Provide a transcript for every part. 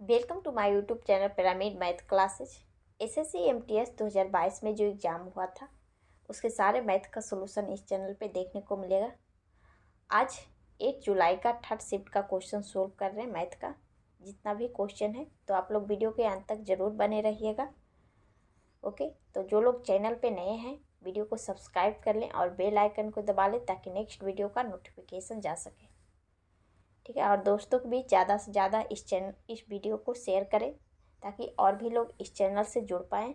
Welcome to my YouTube channel pyramid math classes. SSC MTS 2022 में जो exam हुआ था उसके सारे मैथ का सॉल्यूशन इस चैनल पे देखने को मिलेगा। आज 8 जुलाई का थर्ड शिफ्ट का क्वेश्चन सोल्व कर रहे हैं मैथ का। जितना भी क्वेश्चन है तो आप लोग वीडियो के अंत तक ज़रूर बने रहिएगा। ओके, तो जो लोग चैनल पे नए हैं वीडियो को सब्सक्राइब कर लें और बेल आइकन को दबा लें ताकि नेक्स्ट वीडियो का नोटिफिकेशन जा सके। ठीक है, और दोस्तों को भी ज़्यादा से ज़्यादा इस वीडियो को शेयर करें ताकि और भी लोग इस चैनल से जुड़ पाएँ।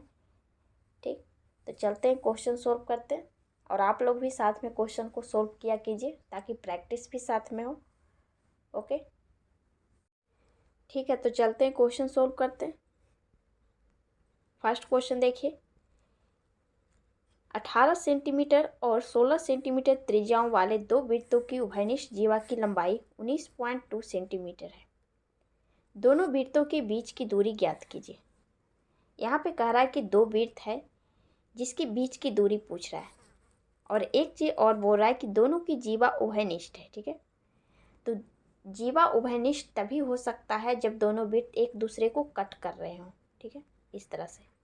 ठीक, तो चलते हैं क्वेश्चन सोल्व करते हैं और आप लोग भी साथ में क्वेश्चन को सोल्व किया कीजिए ताकि प्रैक्टिस भी साथ में हो। ओके, ठीक है, तो चलते हैं क्वेश्चन सोल्व करते हैं। फर्स्ट क्वेश्चन देखिए, 18 सेंटीमीटर और 16 सेंटीमीटर त्रिज्याओं वाले दो वृत्तों की उभयनिष्ठ जीवा की लंबाई 19.2 सेंटीमीटर है। दोनों वृत्तों के बीच की दूरी ज्ञात कीजिए। यहाँ पे कह रहा है कि दो वृत्त है जिसके बीच की दूरी पूछ रहा है और एक चीज़ और बोल रहा है कि दोनों की जीवा उभयनिष्ठ है। ठीक है, तो जीवा उभयनिष्ठ तभी हो सकता है जब दोनों वृत्त एक दूसरे को कट कर रहे हों। ठीक है, इस तरह से।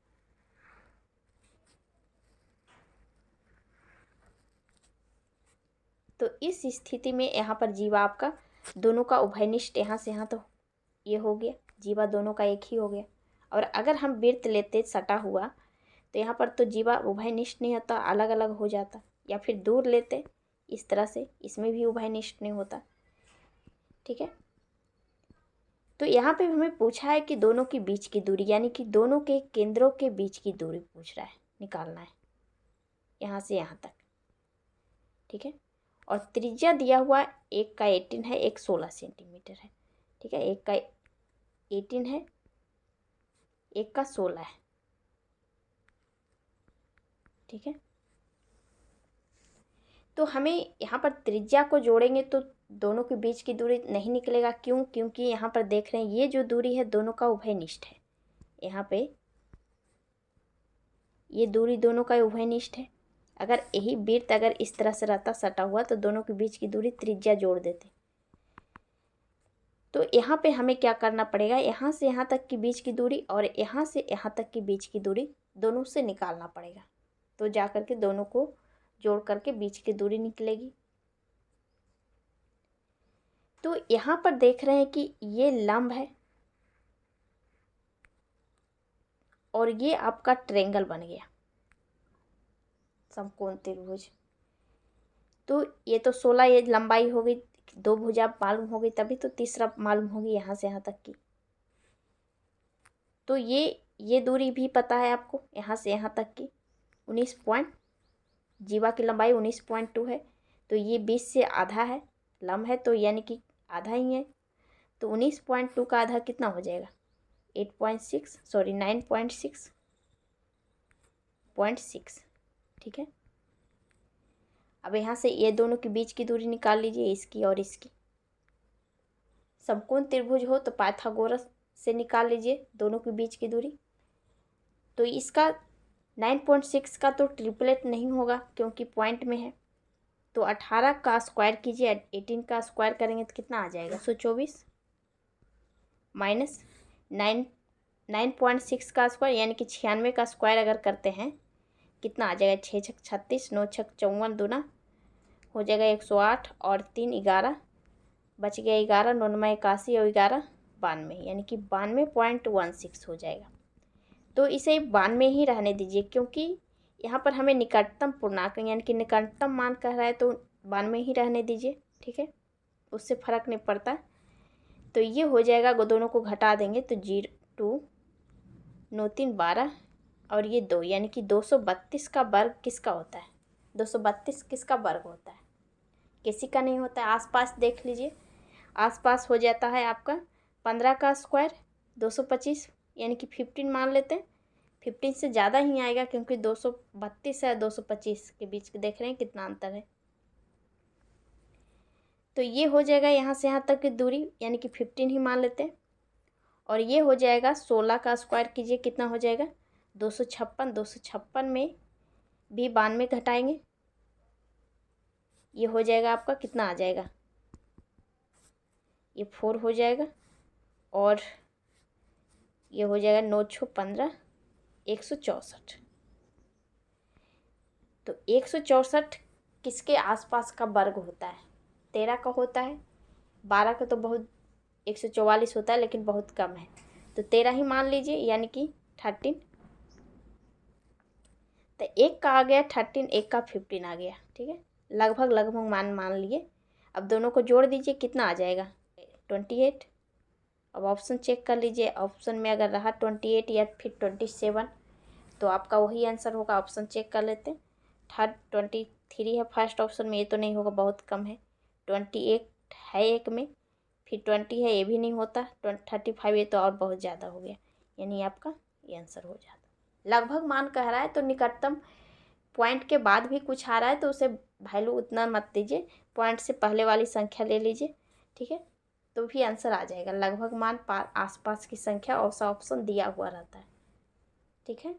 तो इस स्थिति में यहाँ पर जीवा आपका दोनों का उभयनिष्ठ यहाँ से यहाँ तो ये हो गया, जीवा दोनों का एक ही हो गया। और अगर हम वृत्त लेते सटा हुआ तो यहाँ पर तो जीवा उभयनिष्ठ नहीं होता, अलग अलग हो जाता। या फिर दूर लेते इस तरह से, इसमें भी उभयनिष्ठ नहीं होता। ठीक है, तो यहाँ पे हमें पूछा है कि दोनों के बीच की दूरी, यानी कि दोनों के केंद्रों के बीच की दूरी पूछ रहा है, निकालना है यहाँ से यहाँ तक। ठीक है, और त्रिज्या दिया हुआ एक का 18 है, एक 16 सेंटीमीटर है। ठीक है, एक का 18 है, एक का 16 है। ठीक है, तो हमें यहाँ पर त्रिज्या को जोड़ेंगे तो दोनों के बीच की दूरी नहीं निकलेगा। क्यों? क्योंकि यहाँ पर देख रहे हैं ये जो दूरी है दोनों का उभयनिष्ठ है। यहाँ पे ये दूरी दोनों का उभयनिष्ठ है। अगर यही वृत्त अगर इस तरह से रहता सटा हुआ तो दोनों के बीच की दूरी त्रिज्या जोड़ देते। तो यहाँ पे हमें क्या करना पड़ेगा, यहाँ से यहाँ तक की बीच की दूरी और यहाँ से यहाँ तक की बीच की दूरी दोनों से निकालना पड़ेगा। तो जा करके दोनों को जोड़ करके बीच की दूरी निकलेगी। तो यहाँ पर देख रहे हैं कि ये लंब है और ये आपका ट्रायंगल बन गया, समकोण त्रिभुज। तो ये तो 16 ये लंबाई हो गई, दो भुजा मालूम हो गई, तभी तो तीसरा मालूम होगी यहाँ से यहाँ तक की। तो ये दूरी भी पता है आपको, यहाँ से यहाँ तक की 19 पॉइंट, जीवा की लंबाई 19.2 है। तो ये 20 से आधा है, लंब है तो यानी कि आधा ही है। तो 19.2 का आधा कितना हो जाएगा, 8.6 सॉरी 9.6। ठीक है, अब यहाँ से ये दोनों के बीच की दूरी निकाल लीजिए, इसकी और इसकी। समकोण त्रिभुज हो तो पाइथागोरस से निकाल लीजिए दोनों के बीच की दूरी। तो इसका 9.6 का तो ट्रिपलेट नहीं होगा क्योंकि पॉइंट में है। तो 18 का स्क्वायर कीजिए, 18 का स्क्वायर करेंगे तो कितना आ जाएगा, 124 माइनस 9.6 का स्क्वायर यानी कि 96 का स्क्वायर अगर करते हैं कितना आ जाएगा, 6 छक 36, 9 छक 54, दूना हो जाएगा 108 और 3 11, बच गया 11, 9 9 81 और 11 92, यानी कि 92.16 हो जाएगा। तो इसे 92 ही रहने दीजिए क्योंकि यहाँ पर हमें निकटतम पूर्णांक यानी कि निकटतम मान कह रहा है तो 92 ही रहने दीजिए। ठीक है, उससे फ़र्क नहीं पड़ता। तो ये हो जाएगा, दोनों को घटा देंगे तो 2 9 3 12 और ये 2, यानी कि 232 का वर्ग किसका होता है, 232 किसका वर्ग होता है, किसी का नहीं होता है। आसपास देख लीजिए, आसपास हो जाता है आपका 15 का स्क्वायर 225, यानी कि 15 मान लेते हैं। 15 से ज़्यादा ही आएगा क्योंकि 232 है, 225 के बीच देख रहे हैं कितना अंतर है। तो ये हो जाएगा यहाँ से यहाँ तक की दूरी, यानी कि 15 ही मान लेते हैं। और ये हो जाएगा 16 का स्क्वायर कीजिए, कितना हो जाएगा 256। 256 में भी 92 घटाएंगे, ये हो जाएगा आपका कितना आ जाएगा, ये 4 हो जाएगा और ये हो जाएगा 9 छो 15, 164। तो 164 किसके आसपास का वर्ग होता है? 13 का होता है। 12 का तो बहुत 144 होता है लेकिन बहुत कम है, तो 13 ही मान लीजिए, यानी कि 13। तो एक का आ गया 13, एक का 15 आ गया। ठीक है, लगभग लगभग मान लिए। अब दोनों को जोड़ दीजिए, कितना आ जाएगा? 28। अब ऑप्शन चेक कर लीजिए, ऑप्शन में अगर रहा 28 या फिर 27 तो आपका वही आंसर होगा। ऑप्शन चेक कर लेते हैं। 23 है फर्स्ट ऑप्शन में, ये तो नहीं होगा, बहुत कम है। 28 है एक में, फिर 20 है, ये भी नहीं होता। 35 ये तो और बहुत ज़्यादा हो गया, यानी आपका ये आंसर हो जाता। लगभग मान कह रहा है तो निकटतम पॉइंट के बाद भी कुछ आ रहा है तो उसे वैल्यू उतना मत दीजिए, पॉइंट से पहले वाली संख्या ले लीजिए। ठीक है, तो भी आंसर आ जाएगा। लगभग मान आसपास की संख्या और सा ऑप्शन दिया हुआ रहता है। ठीक है,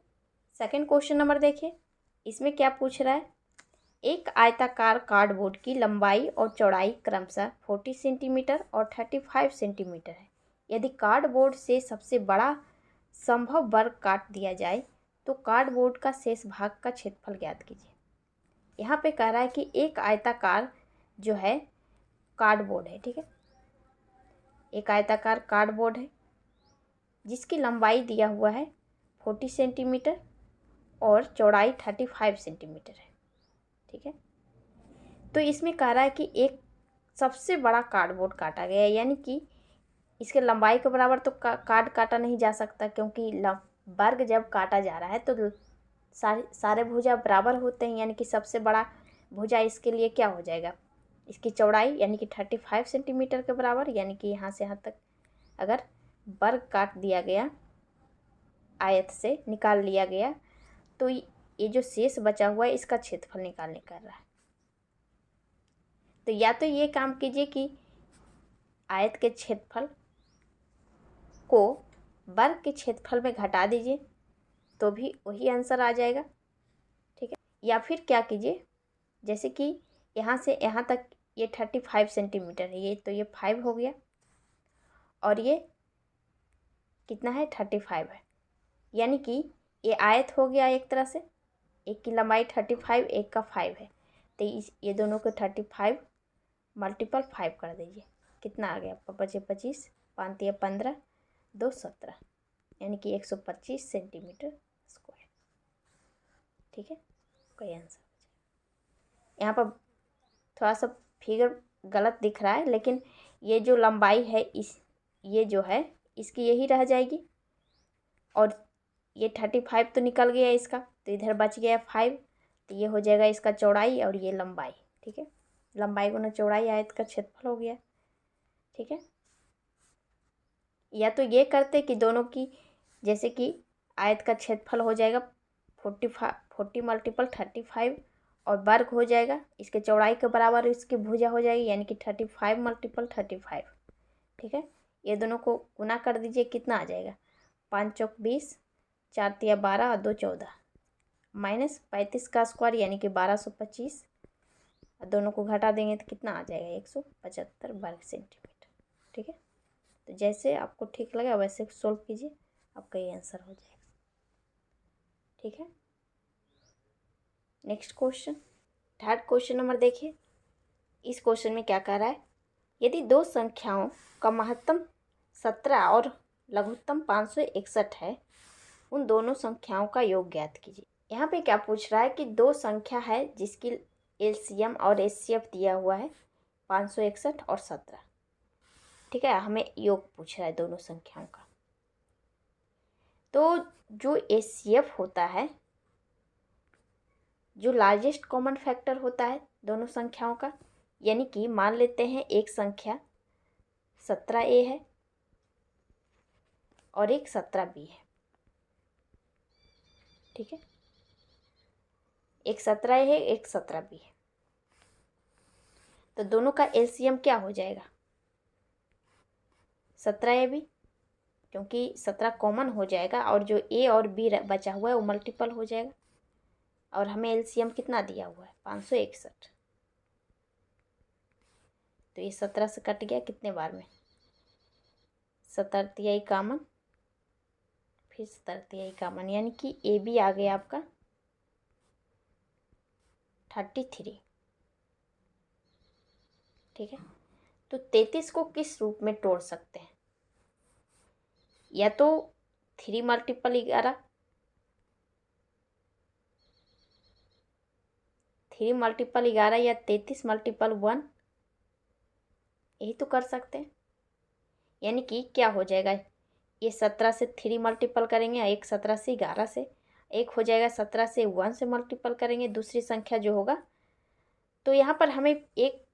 सेकंड क्वेश्चन नंबर देखिए, इसमें क्या पूछ रहा है? एक आयताकार कार्डबोर्ड की लंबाई और चौड़ाई क्रमशः 40 सेंटीमीटर और 35 सेंटीमीटर है। यदि कार्डबोर्ड से सबसे बड़ा संभव वर्ग काट दिया जाए तो कार्डबोर्ड का शेष भाग का क्षेत्रफल ज्ञात कीजिए। यहाँ पे कह रहा है कि एक आयताकार जो है कार्डबोर्ड है, ठीक है, एक आयताकार कार्डबोर्ड है जिसकी लंबाई दिया हुआ है 40 सेंटीमीटर और चौड़ाई 35 सेंटीमीटर है। ठीक है, तो इसमें कह रहा है कि एक सबसे बड़ा कार्डबोर्ड काटा गया है, यानी कि इसके लंबाई के बराबर तो कार्ड काटा नहीं जा सकता, क्योंकि वर्ग जब काटा जा रहा है तो सारे भुजा बराबर होते हैं, यानी कि सबसे बड़ा भुजा इसके लिए क्या हो जाएगा? इसकी चौड़ाई यानी कि 35 सेंटीमीटर के बराबर, यानी कि यहाँ से यहाँ तक अगर वर्ग काट दिया गया, आयत से निकाल लिया गया, तो ये जो शेष बचा हुआ है इसका क्षेत्रफल निकालने कर रहा है। तो या तो ये काम कीजिए कि आयत के क्षेत्रफल को वर्ग के क्षेत्रफल में घटा दीजिए तो भी वही आंसर आ जाएगा। ठीक है, या फिर क्या कीजिए, जैसे कि यहाँ से यहाँ तक ये 35 सेंटीमीटर है, ये तो ये 5 हो गया और ये कितना है? 35 है, यानी कि ये आयत हो गया एक तरह से। एक की लंबाई 35, एक का 5 है, तो ये दोनों को 35 मल्टीपल 5 कर दीजिए, कितना आ गया? 25, 5 या 15, 2 17, यानी कि 125 सेंटीमीटर स्क्वायर। ठीक है, कोई आंसर हो जाएगा। यहाँ पर थोड़ा सा फिगर गलत दिख रहा है, लेकिन ये जो लंबाई है ये जो है इसकी यही रह जाएगी, और ये 35 तो निकल गया इसका, तो इधर बच गया 5, तो ये हो जाएगा इसका चौड़ाई और ये लंबाई। ठीक है, लंबाई गुना चौड़ाई आयत का क्षेत्रफल हो गया। ठीक है, या तो ये करते कि दोनों की, जैसे कि आयत का क्षेत्रफल हो जाएगा 40 मल्टीपल 35 और वर्ग हो जाएगा इसके चौड़ाई के बराबर, इसकी भुजा हो जाएगी, यानी कि 35 मल्टीपल 35। ठीक है, ये दोनों को गुना कर दीजिए, कितना आ जाएगा? 5 चौक 20, 4 तिया 12 और 2 14, माइनस 35 का स्क्वायर यानी कि 1225, और दोनों को घटा देंगे तो कितना आ जाएगा? 175 वर्ग सेंटीमीटर। ठीक है, तो जैसे आपको ठीक लगे वैसे सोल्व कीजिए, आपका ये आंसर हो जाएगा। ठीक है, next question, third question number देखिए। इस क्वेश्चन में क्या कह रहा है? यदि दो संख्याओं का महत्तम 17 और लघुत्तम 561 है, उन दोनों संख्याओं का योग ज्ञात कीजिए। यहाँ पे क्या पूछ रहा है कि दो संख्या है जिसकी एलसीएम और एचसीएफ दिया हुआ है 561 और 17। ठीक है, हमें योग पूछ रहा है दोनों संख्याओं का। तो जो एचसीएफ होता है, जो लार्जेस्ट कॉमन फैक्टर होता है दोनों संख्याओं का, यानी कि मान लेते हैं एक संख्या 17A है और एक 17B है। ठीक है, एक 17A है, एक 17B है, तो दोनों का एलसीएम क्या हो जाएगा? 17AB, क्योंकि 17 कॉमन हो जाएगा और जो A और B बचा हुआ है वो मल्टीपल हो जाएगा, और हमें एलसीएम कितना दिया हुआ है? 561। तो ये 17 से कट गया कितने बार में? 17 तिया कॉमन, फिर 37 यानी कि ए बी आ गया आपका 33। ठीक है, तो 33 को किस रूप में तोड़ सकते हैं? या तो 3 मल्टीपल 11, 3 मल्टीपल 11 या 33 मल्टीपल 1, यही तो कर सकते हैं। यानी कि क्या हो जाएगा, ये 17 से 3 मल्टीपल करेंगे, एक 17 से 11 से, एक हो जाएगा 17 से 1 से मल्टीपल करेंगे दूसरी संख्या जो होगा। तो यहाँ पर हमें एक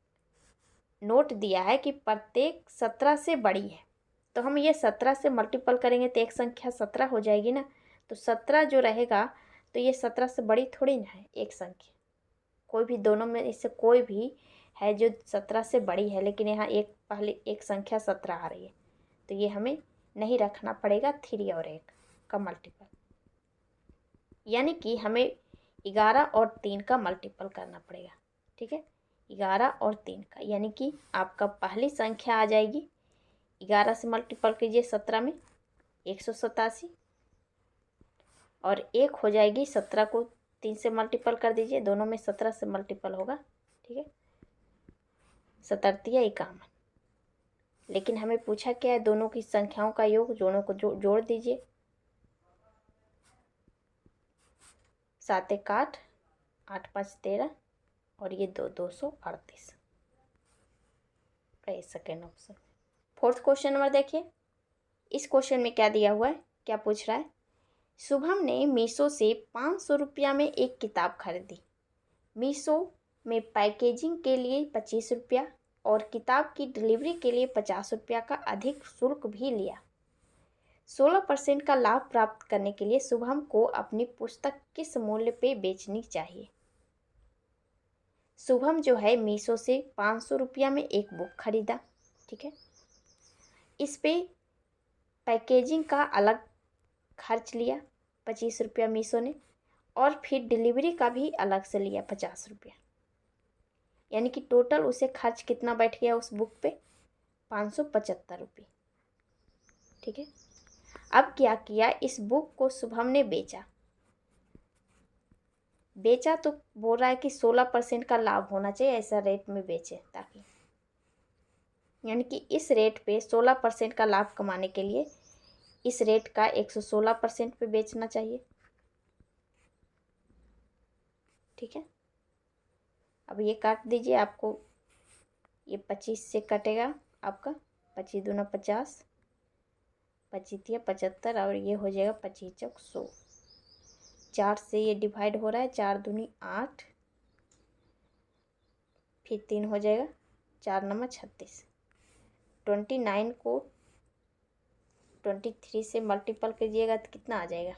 नोट दिया है कि प्रत्येक 17 से बड़ी है, तो हम ये 17 से मल्टीपल करेंगे तो एक संख्या 17 हो जाएगी ना। तो 17 जो रहेगा तो ये 17 से बड़ी थोड़ी ना है एक संख्या, कोई भी दोनों में इससे कोई भी है जो 17 से बड़ी है, लेकिन यहाँ एक पहले एक संख्या 17 आ रही है, तो ये हमें नहीं रखना पड़ेगा 3 और 1 का मल्टीपल। यानी कि हमें 11 और 3 का मल्टीपल करना पड़ेगा। ठीक है, 11 और 3 का, यानी कि आपका पहली संख्या आ जाएगी 11 से मल्टीपल कीजिए 17 में 187, और एक हो जाएगी 17 को 3 से मल्टीपल कर दीजिए, दोनों में 17 से मल्टीपल होगा। ठीक है, 17 51। लेकिन हमें पूछा क्या है, दोनों की संख्याओं का योग, दोनों को जोड़ दीजिए। 7 1 8, 8 5 13, और ये 238 का second option. Fourth question number देखिए, इस क्वेश्चन में क्या दिया हुआ है, क्या पूछ रहा है। शुभम ने मीशो से 500 रुपया में एक किताब खरीदी। मीशो में पैकेजिंग के लिए 25 रुपया और किताब की डिलीवरी के लिए 50 रुपया का अधिक शुल्क भी लिया। 16% का लाभ प्राप्त करने के लिए शुभम को अपनी पुस्तक किस मूल्य पे बेचनी चाहिए। शुभम जो है मीशो से 500 रुपया में एक बुक खरीदा। ठीक है, इस पे पैकेजिंग का अलग खर्च लिया 25 रुपया मीशो ने, और फिर डिलीवरी का भी अलग से लिया 50 रुपया, यानी कि टोटल उसे खर्च कितना बैठ गया उस बुक पे, 575 रुपये। ठीक है, अब क्या किया, इस बुक को शुभम ने बेचा तो बोल रहा है कि 16% का लाभ होना चाहिए, ऐसा रेट में बेचे, ताकि यानी कि इस रेट पे 16% का लाभ कमाने के लिए इस रेट का 116% पे बेचना चाहिए। ठीक है, अब ये काट दीजिए, आपको ये 25 से कटेगा आपका, 25 दूना 50, 25 या 75, और ये हो जाएगा 25 चौक 100। 4 से ये डिवाइड हो रहा है, 4 दूनी 8, फिर 3 हो जाएगा, 4 नंबर 36। 29 को 23 से मल्टीपल कीजिएगा तो कितना आ जाएगा।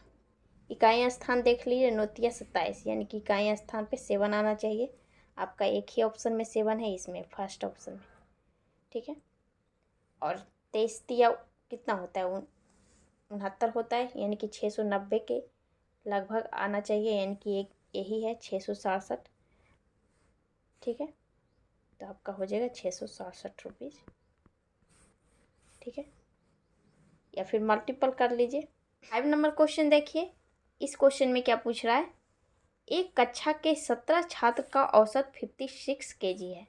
इकाई स्थान देख लीजिए, 9 तिया 27, यानी कि इकाई स्थान पे 7 आना चाहिए। आपका एक ही ऑप्शन में 7 है, इसमें फर्स्ट ऑप्शन में। ठीक है, और 23 तिया कितना होता है, 69 होता है, यानी कि 690 के लगभग आना चाहिए, यानी कि एक यही है 667। ठीक है, तो आपका हो जाएगा 667 रुपीज़। ठीक है, या फिर मल्टीपल कर लीजिए। 5 नंबर क्वेश्चन देखिए, इस क्वेश्चन में क्या पूछ रहा है। एक कक्षा के 17 छात्र का औसत 56 kg है।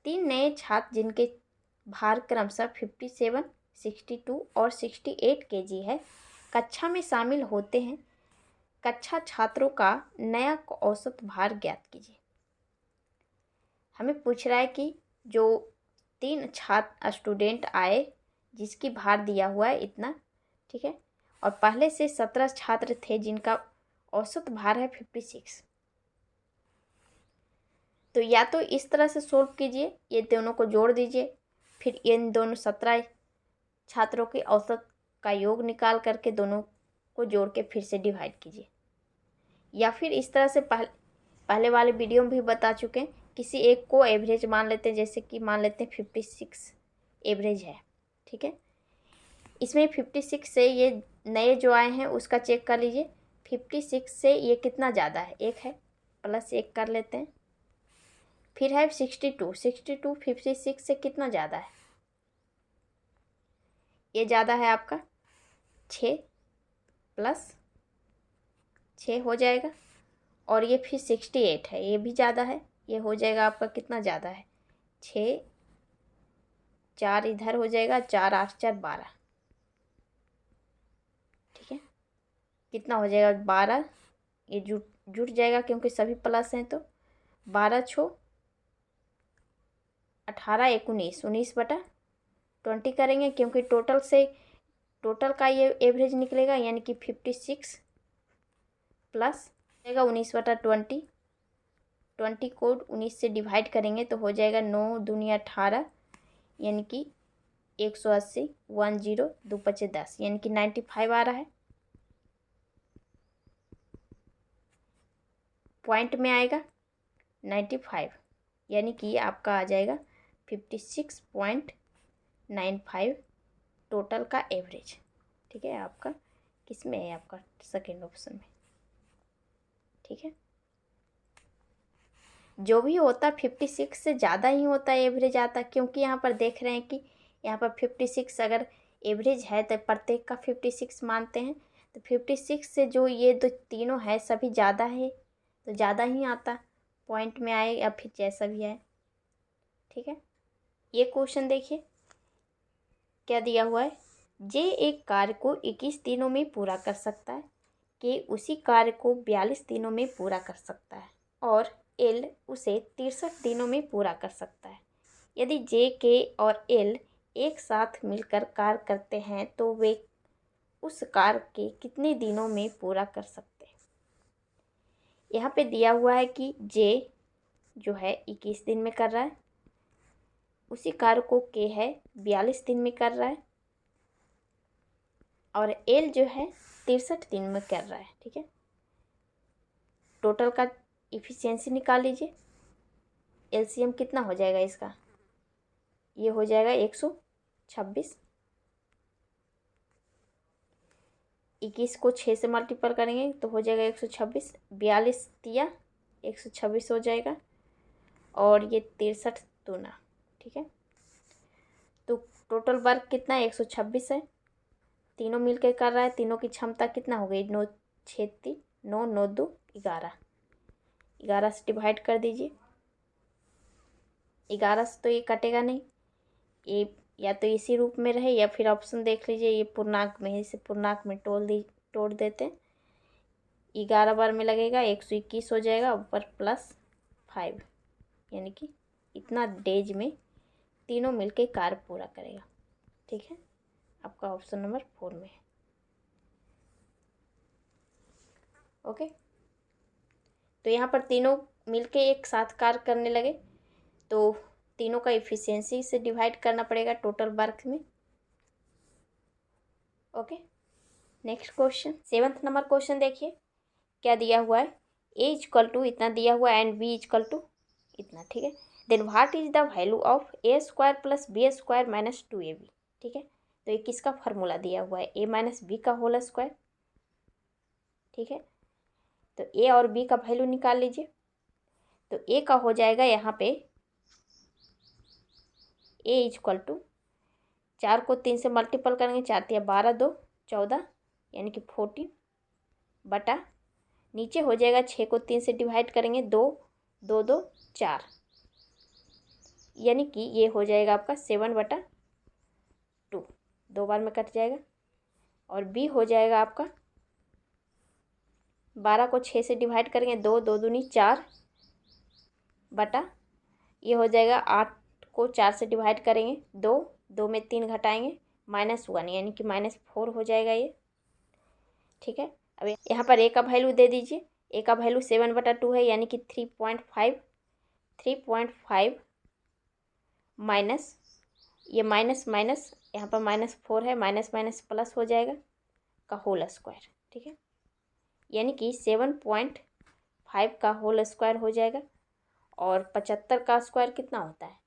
3 नए छात्र जिनके भार क्रमशः 57, 62 और 68 kg है कक्षा में शामिल होते हैं। कक्षा छात्रों का नया औसत भार ज्ञात कीजिए। हमें पूछ रहा है कि जो 3 छात्र स्टूडेंट आए जिसकी भार दिया हुआ है इतना। ठीक है, और पहले से 17 छात्र थे जिनका औसत भार है 56। तो या तो इस तरह से सोल्व कीजिए, ये दोनों को जोड़ दीजिए, फिर इन दोनों 17 छात्रों के औसत का योग निकाल करके दोनों को जोड़ के फिर से डिवाइड कीजिए, या फिर इस तरह से पहले वाले वीडियो में भी बता चुके हैं, किसी एक को एवरेज मान लेते हैं, जैसे कि मान लेते हैं 56 एवरेज है। ठीक है, इसमें 56 से ये नए जो आए हैं उसका चेक कर लीजिए। 56 से ये कितना ज़्यादा है, 1 है, प्लस 1 कर लेते हैं। फिर है 62, 62 56 से कितना ज़्यादा है, ये ज़्यादा है आपका 6, प्लस 6 हो जाएगा। और ये फिर 68 है, ये भी ज़्यादा है, ये हो जाएगा आपका कितना ज़्यादा है 6, 4 इधर हो जाएगा, 4 8 4 12। ठीक है, कितना हो जाएगा 12, ये जुट जाएगा क्योंकि सभी प्लस हैं। तो 12 छो 18 19, 19/20 करेंगे क्योंकि टोटल का ये एवरेज निकलेगा, यानी कि 56 प्लस जाएगा 19/20। 20 को 19 से डिवाइड करेंगे तो हो जाएगा 9 दूनी 18, यानी कि 180, 10 2 5 10, यानी कि 95 आ रहा है। पॉइंट में आएगा 95, यानी कि आपका आ जाएगा 56.95 टोटल का एवरेज। ठीक है, आपका किस में है, आपका सेकेंड ऑप्शन में। ठीक है, जो भी होता 56 से ज़्यादा ही होता है एवरेज आता, क्योंकि यहाँ पर देख रहे हैं कि यहाँ पर 56 अगर एवरेज है तो प्रत्येक का 56 मानते हैं, तो 56 से जो ये दो तीनों है सभी ज़्यादा है तो ज़्यादा ही आता, पॉइंट में आए या फिर जैसा भी आए। ठीक है, ये क्वेश्चन देखिए क्या दिया हुआ है। जे एक कार्य को 21 दिनों में पूरा कर सकता है, के उसी कार्य को 42 दिनों में पूरा कर सकता है और एल उसे 63 दिनों में पूरा कर सकता है। यदि जे, के और एल एक साथ मिलकर कार्य करते हैं तो वे उस कार्य के कितने दिनों में पूरा कर सकते हैं। यहाँ पे दिया हुआ है कि जे जो है 21 दिन में कर रहा है, उसी कार्य को के है 42 दिन में कर रहा है और एल जो है 63 दिन में कर रहा है। ठीक है, टोटल का इफिशियंसी निकाल लीजिए। एलसीएम कितना हो जाएगा इसका, ये हो जाएगा 126। 21 को 6 से मल्टीपल करेंगे तो हो जाएगा 126, 42 दिया 126 हो जाएगा और ये 63 दूना। ठीक है, तो टोटल वर्क कितना है 126 है, तीनों मिलकर कर रहा है, तीनों की क्षमता कितना हो गई 9 6 3 9 9 2 11, 11 से डिवाइड कर दीजिए। 11 से तो ये कटेगा नहीं, ये या तो इसी रूप में रहे या फिर ऑप्शन देख लीजिए ये पूर्णांक में है, इसे पूर्णांक में तोड़ देते हैं। 11 बार में लगेगा 121 हो जाएगा, ऊपर +5, यानी कि इतना डेज में तीनों मिलके कार्य पूरा करेगा। ठीक है, आपका ऑप्शन नंबर 4 में है। ओके, तो यहाँ पर तीनों मिलके एक साथ कार्य करने लगे तो तीनों का इफिशियंसी से डिवाइड करना पड़ेगा टोटल वर्क में। Okay, next question 7th number question देखिए क्या दिया हुआ है। ए इक्वल टू इतना दिया हुआ है एंड बी इक्वल टू इतना। ठीक है, then what is the value of a square plus b square minus 2ab। ठीक है, तो ये किसका फार्मूला दिया हुआ है, ए माइनस बी का होल स्क्वायर। ठीक है, तो ए और बी का वैल्यू निकाल लीजिए। तो ए का हो जाएगा यहाँ पे ए इक्वल टू 4 को 3 से मल्टीपल करेंगे, 4 या 12 2 14, यानी कि 14 बटा नीचे हो जाएगा 6 को 3 से डिवाइड करेंगे 2 2 2 4, यानी कि ये हो जाएगा आपका 7/2, 2 बार में कट जाएगा। और बी हो जाएगा आपका 12 को 6 से डिवाइड करेंगे 2 2 दूनी 4 बटा ये हो जाएगा 8 को 4 से डिवाइड करेंगे 2 2 में 3 घटाएंगे -1, यानी कि -4 हो जाएगा ये। ठीक है, अब यहाँ पर ए का वैल्यू दे दीजिए। ए का वैल्यू 7/2 है, यानी कि 3.5 माइनस ये माइनस माइनस यहाँ पर -4 है, माइनस माइनस प्लस हो जाएगा का होल स्क्वायर। ठीक है, यानी कि 7.5 का होल स्क्वायर हो जाएगा। और 75 का स्क्वायर कितना होता है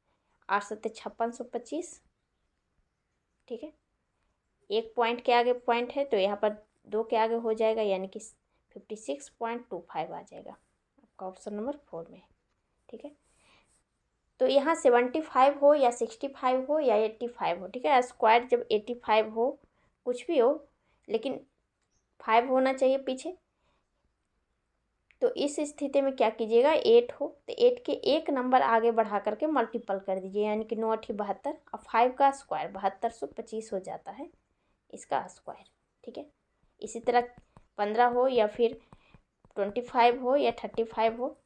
8 7 5625। ठीक है, एक पॉइंट के आगे पॉइंट है तो यहाँ पर 2 के आगे हो जाएगा, यानी कि 56.25 आ जाएगा। आपका ऑप्शन नंबर 4 में है। ठीक है, तो यहाँ 75 हो या 65 हो या 85 हो, ठीक है, स्क्वायर जब 85 हो कुछ भी हो, लेकिन 5 होना चाहिए पीछे। तो इस स्थिति में क्या कीजिएगा, 8 हो तो 8 के एक नंबर आगे बढ़ा करके मल्टीपल कर दीजिए, यानी कि 9 8 72 और 5 का स्क्वायर 7225 हो जाता है इसका स्क्वायर। ठीक है, इसी तरह 15 हो या फिर 25 हो या 35 हो,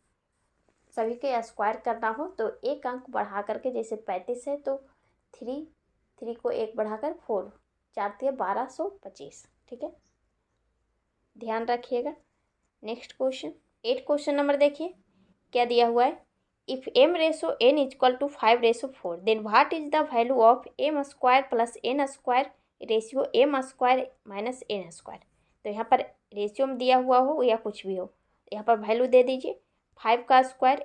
सभी के स्क्वायर करना हो तो एक अंक बढ़ा करके, जैसे 35 है तो 3 को एक बढ़ाकर 4, 4 × 1225। ठीक है, ध्यान रखिएगा। नेक्स्ट क्वेश्चन 8 क्वेश्चन नंबर देखिए क्या दिया हुआ है। If m/n equal to 5/4 then what is the value of m² plus n² ratio m² minus n²। तो यहाँ पर रेशियो में दिया हुआ हो या कुछ भी हो, यहाँ पर वैल्यू दे दीजिए। 5 का स्क्वायर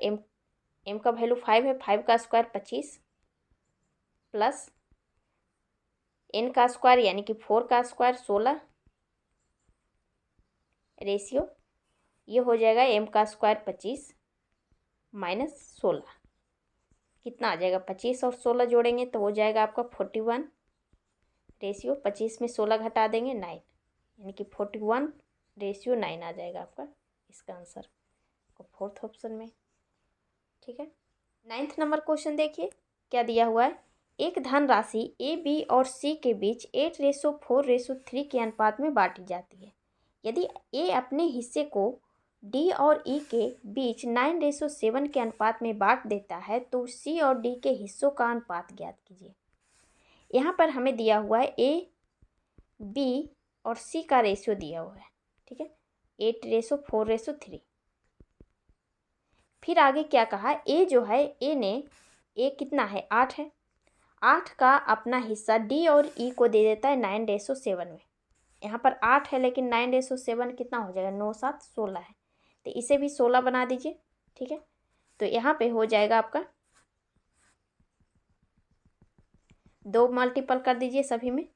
m का वैल्यू 5 है, 5 का स्क्वायर 25 प्लस n का स्क्वायर यानी कि 4 का स्क्वायर 16 रेशियो ये हो जाएगा m का स्क्वायर 25 माइनस 16, कितना आ जाएगा, 25 और 16 जोड़ेंगे तो हो जाएगा आपका 41 रेशियो 25 में 16 घटा देंगे 9, यानी कि 41 रेशियो 9 आ जाएगा आपका इसका आंसर फोर्थ ऑप्शन में। ठीक है, 9th नंबर क्वेश्चन देखिए क्या दिया हुआ है। एक धन राशि ए बी और सी के बीच 8/4/3 के अनुपात में बांटी जाती है। यदि ए अपने हिस्से को डी और ई के बीच 9/7 के अनुपात में बांट देता है तो सी और डी के हिस्सों का अनुपात ज्ञात कीजिए। यहाँ पर हमें दिया हुआ है ए बी और सी का रेशियो दिया हुआ है। ठीक है, 8/4/3। फिर आगे क्या कहा, ए जो है ए कितना है 8 है, 8 का अपना हिस्सा डी और ई को दे देता है 9/7 में। यहाँ पर 8 है लेकिन 9/7 कितना हो जाएगा, 9 7 16 है, तो इसे भी 16 बना दीजिए। ठीक है, तो यहाँ पे हो जाएगा आपका 2 मल्टीपल कर दीजिए सभी में,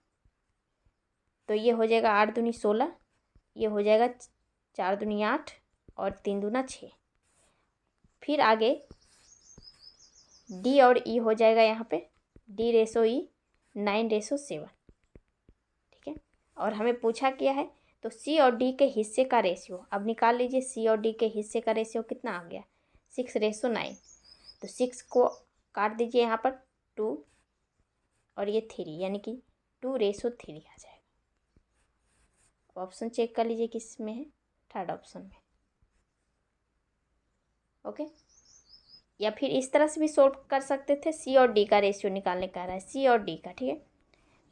तो ये हो जाएगा 8 दूनी 16, ये हो जाएगा 4 दूनी 8 और 3 दूना 6। फिर आगे डी और ई हो जाएगा यहाँ पे D/E 9/7। ठीक है, और हमें पूछा क्या है तो सी और डी के हिस्से का रेशियो अब निकाल लीजिए। सी और डी के हिस्से का रेशियो कितना आ गया, 6/9। तो 6 को काट दीजिए यहाँ पर 2 और ये 3, यानी कि 2/3 आ जाएगा। ऑप्शन चेक कर लीजिए किस में है, थर्ड ऑप्शन में। ओके, या फिर इस तरह से भी सोल्व कर सकते थे, सी और डी का रेशियो निकालने का रहा है, सी और डी का। ठीक है,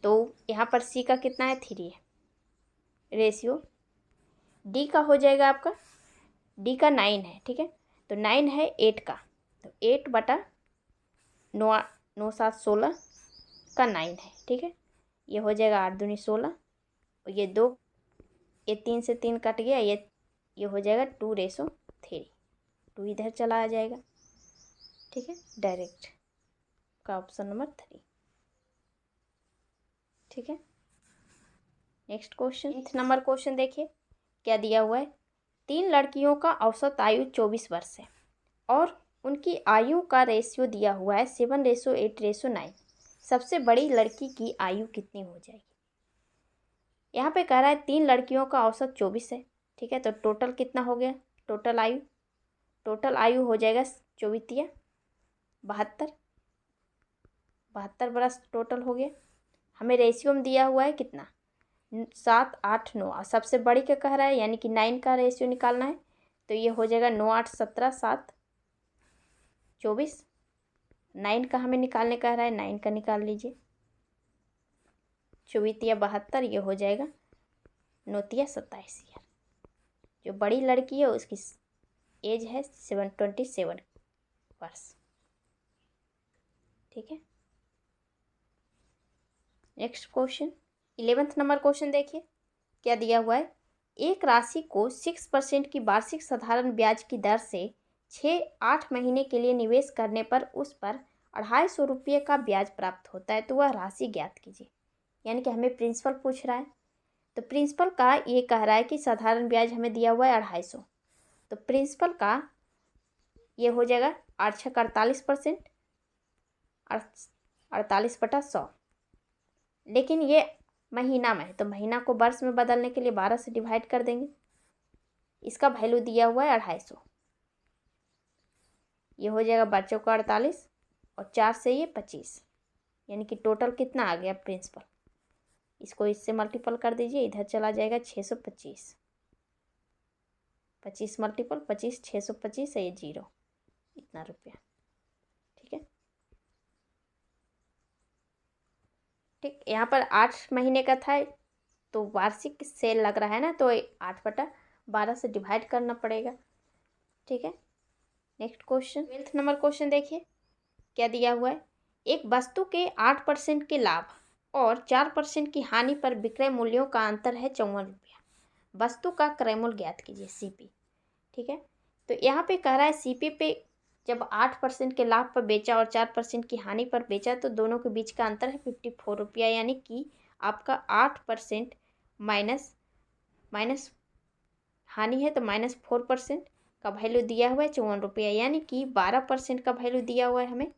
तो यहाँ पर सी का कितना है 3 है रेशियो, डी का हो जाएगा आपका, डी का 9 है। ठीक है, तो 9 है 8 का, तो 8/9 9 7 16 का 9 है। ठीक है, ये हो जाएगा 8 दूनी 16 और ये 2, ये 3 से 3 कट गया, ये हो जाएगा 2/3, 2 इधर चला आ जाएगा। ठीक है, डायरेक्ट का ऑप्शन नंबर 3। ठीक है, next question 8th number question देखिए क्या दिया हुआ है। 3 लड़कियों का औसत आयु 24 वर्ष है और उनकी आयु का रेशियो दिया हुआ है 7/8/9। सबसे बड़ी लड़की की आयु कितनी हो जाएगी। यहाँ पे कह रहा है 3 लड़कियों का औसत 24 है। ठीक है, तो टोटल कितना हो गया, टोटल आयु हो जाएगा 24 72 बरस टोटल हो गया। हमें रेशियो में दिया हुआ है कितना 7 8 9 और सबसे बड़ी का कह रहा है यानी कि 9 का रेशियो निकालना है, तो ये हो जाएगा 9 8 17 7 24। 9 का हमें निकालने कह रहा है, 9 का निकाल लीजिए। 24 72, ये हो जाएगा 9 27 ईयर। जो बड़ी लड़की है उसकी एज है 27 वर्ष। ठीक है, next question 11th number question देखिए क्या दिया हुआ है। एक राशि को 6% की वार्षिक साधारण ब्याज की दर से 6-8 महीने के लिए निवेश करने पर उस पर 250 रुपये का ब्याज प्राप्त होता है, तो वह राशि ज्ञात कीजिए। यानी कि हमें प्रिंसिपल पूछ रहा है, तो प्रिंसिपल का ये कह रहा है कि साधारण ब्याज हमें दिया हुआ है 250, तो प्रिंसिपल का ये हो जाएगा 8 6 48%, 48/100। लेकिन ये महीना में है तो महीना को वर्ष में बदलने के लिए 12 से डिवाइड कर देंगे। इसका वैल्यू दिया हुआ है 250। ये हो जाएगा बच्चों का 48 और 4 से ये 25, यानी कि टोटल कितना आ गया प्रिंसिपल। इसको इससे मल्टीपल कर दीजिए, इधर चला जाएगा 625। 25 मल्टीपल 25 625 है, ये 0 इतना रुपया। ठीक है, ठीक। यहाँ पर 8 महीने का था तो वार्षिक सेल लग रहा है ना, तो 8/12 से डिवाइड करना पड़ेगा। ठीक है, next question 12th number question देखिए क्या दिया हुआ है। एक वस्तु के 8% के लाभ और 4% की हानि पर विक्रय मूल्यों का अंतर है 54 रुपया। वस्तु का क्रय मूल्य ज्ञात कीजिए, सीपी। ठीक है, तो यहाँ पे कह रहा है सीपी पे जब 8% के लाभ पर बेचा और 4% की हानि पर बेचा तो दोनों के बीच का अंतर है 54 रुपया, यानी कि आपका 8% माइनस हानि है तो -4% का वैल्यू दिया हुआ है 54 रुपया, यानी कि 12% का वैल्यू दिया हुआ है हमें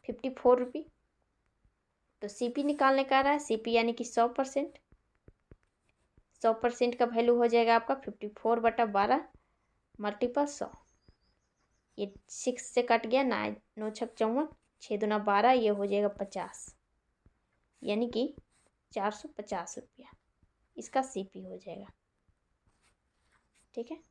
54 रुपये। तो सीपी निकालने का रहा है, सीपी यानी कि 100%। 100% का वैल्यू हो जाएगा आपका 54/12 मल्टीपल 100। ये 6 से कट गया, 9 6 54, 6 दूना 12, ये हो जाएगा 50, यानी कि 450 रुपया इसका सीपी हो जाएगा। ठीक है,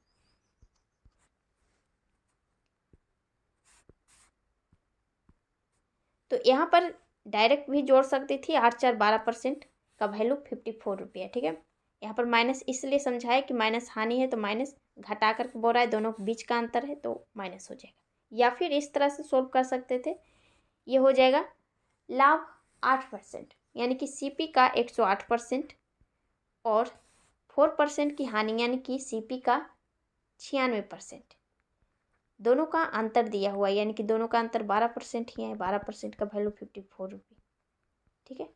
तो यहाँ पर डायरेक्ट भी जोड़ सकती थी, 8 4 12% का वैल्यू 54 रुपया। ठीक है, यहाँ पर माइनस इसलिए समझाया कि माइनस हानि है तो माइनस घटा करके बोल रहा है, दोनों के बीच का अंतर है तो माइनस हो जाएगा। या फिर इस तरह से सोल्व कर सकते थे, ये हो जाएगा लाभ 8% यानी कि सीपी का 108% और 4% की हानि यानी कि सीपी का 96%। दोनों का अंतर दिया हुआ है, यानी कि दोनों का अंतर 12% ही है। 12% का वैल्यू 54 रुपये। ठीक है,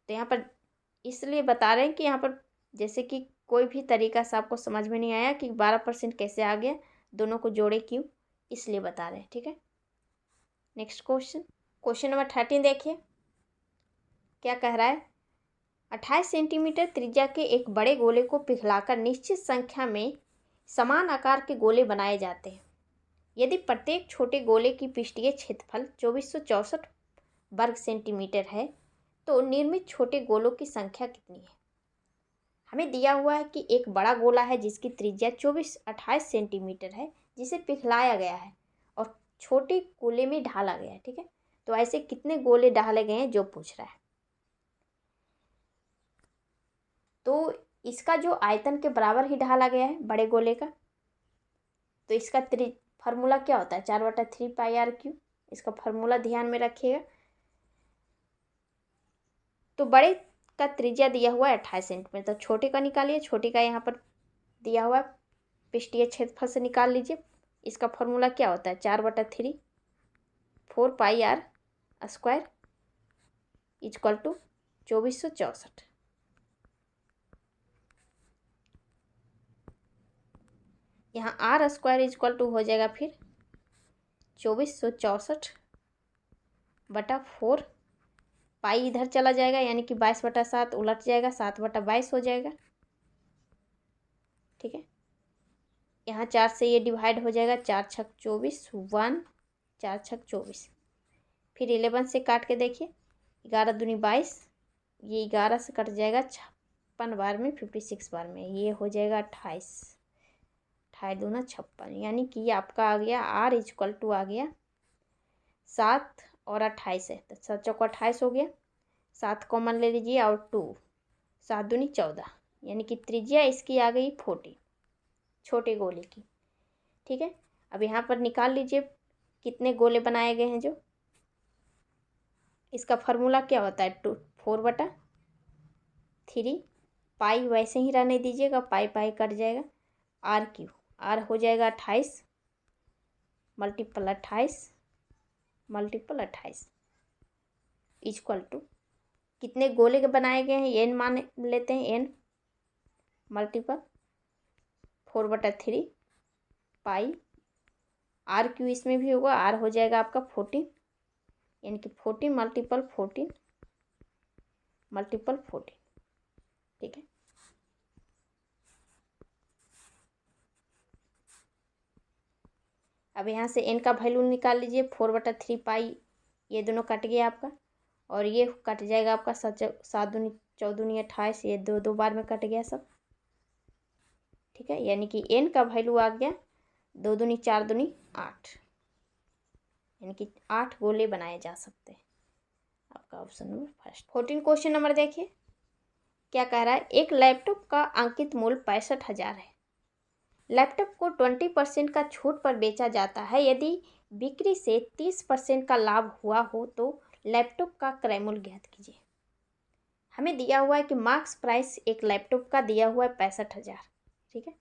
तो यहाँ पर इसलिए बता रहे हैं कि यहाँ पर जैसे कि कोई भी तरीका से आपको समझ में नहीं आया कि 12% कैसे आ गया, दोनों को जोड़े क्यों, इसलिए बता रहे हैं। ठीक है, नेक्स्ट क्वेश्चन नंबर 13 देखिए क्या कह रहा है। 28 सेंटीमीटर त्रिज्या के एक बड़े गोले को पिघलाकर निश्चित संख्या में समान आकार के गोले बनाए जाते हैं। यदि प्रत्येक छोटे गोले की पृष्ठीय क्षेत्रफल 2464 वर्ग सेंटीमीटर है तो निर्मित छोटे गोलों की संख्या कितनी है। हमें दिया हुआ है कि एक बड़ा गोला है जिसकी त्रिज्या 28 सेंटीमीटर है, जिसे पिघलाया गया है और छोटे गोले में ढाला गया है। ठीक है, तो ऐसे कितने गोले ढाले गए हैं जो पूछ रहा है। तो इसका जो आयतन के बराबर ही ढाला गया है बड़े गोले का, तो इसका फार्मूला क्या होता है 4/3 πr3। इसका फार्मूला ध्यान में रखिएगा। तो बड़े का त्रिज्या दिया हुआ है 28 सेंटीमीटर, तो छोटे का निकालिए। छोटे का यहाँ पर दिया हुआ है पृष्ठीय क्षेत्रफल से निकाल लीजिए। इसका फार्मूला क्या होता है 4/3 4 πr² इक्वल टू 2464। यहाँ r² इक्वल टू हो जाएगा फिर 2464/4 पाई इधर चला जाएगा, यानी कि 22/7 उलट जाएगा, 7/22 हो जाएगा। ठीक है, यहाँ 4 से ये डिवाइड हो जाएगा, 4 छक 24 1 4 छक 24। फिर 11 से काट के देखिए, 11 दूनी 22, ये 11 से कट जाएगा 56 बार में, 56 बार में, ये हो जाएगा 28 28 दूना 56, यानी कि आपका आ गया r इक्वल टू आ गया 7 और 28 है तो 7 चौको 28 हो गया। 7 कॉमन ले लीजिए और 2 7 दूनी 14, यानी कि त्रिज्या इसकी आ गई 40 छोटे गोले की। ठीक है, अब यहाँ पर निकाल लीजिए कितने गोले बनाए गए हैं जो। इसका फार्मूला क्या होता है 4/3 पाई, वैसे ही रहने दीजिएगा, पाई पाई कट जाएगा। r³ r हो जाएगा 28 मल्टीपल 28 मल्टीपल 28 इक्वल टू कितने गोले के बनाए गए हैं n मान लेते हैं, n मल्टीपल 4/3 पाई r³ इसमें भी होगा, r हो जाएगा आपका 14, यानी कि 14 मल्टीपल 14 मल्टीपल 14, ठीक है। अब यहाँ से n का वैल्यू निकाल लीजिए, 4/3 पाई, ये दोनों कट गया आपका, और ये कट जाएगा आपका 7 दूनी 14 28, ये दो बार में कट गया सब, ठीक है। यानी कि n का वैल्यू आ गया 2 दूनी 4 दूनी 8, यानी कि 8 गोले बनाए जा सकते हैं। आपका option number first. 14 question number देखिए, क्या कह रहा है। एक लैपटॉप का अंकित मूल्य 65,000 है। लैपटॉप को 20% का छूट पर बेचा जाता है। यदि बिक्री से 30% का लाभ हुआ हो तो लैपटॉप का क्रय मूल्य ज्ञात कीजिए। हमें दिया हुआ है कि मार्क्स प्राइस एक लैपटॉप का दिया हुआ है 65,000, ठीक है,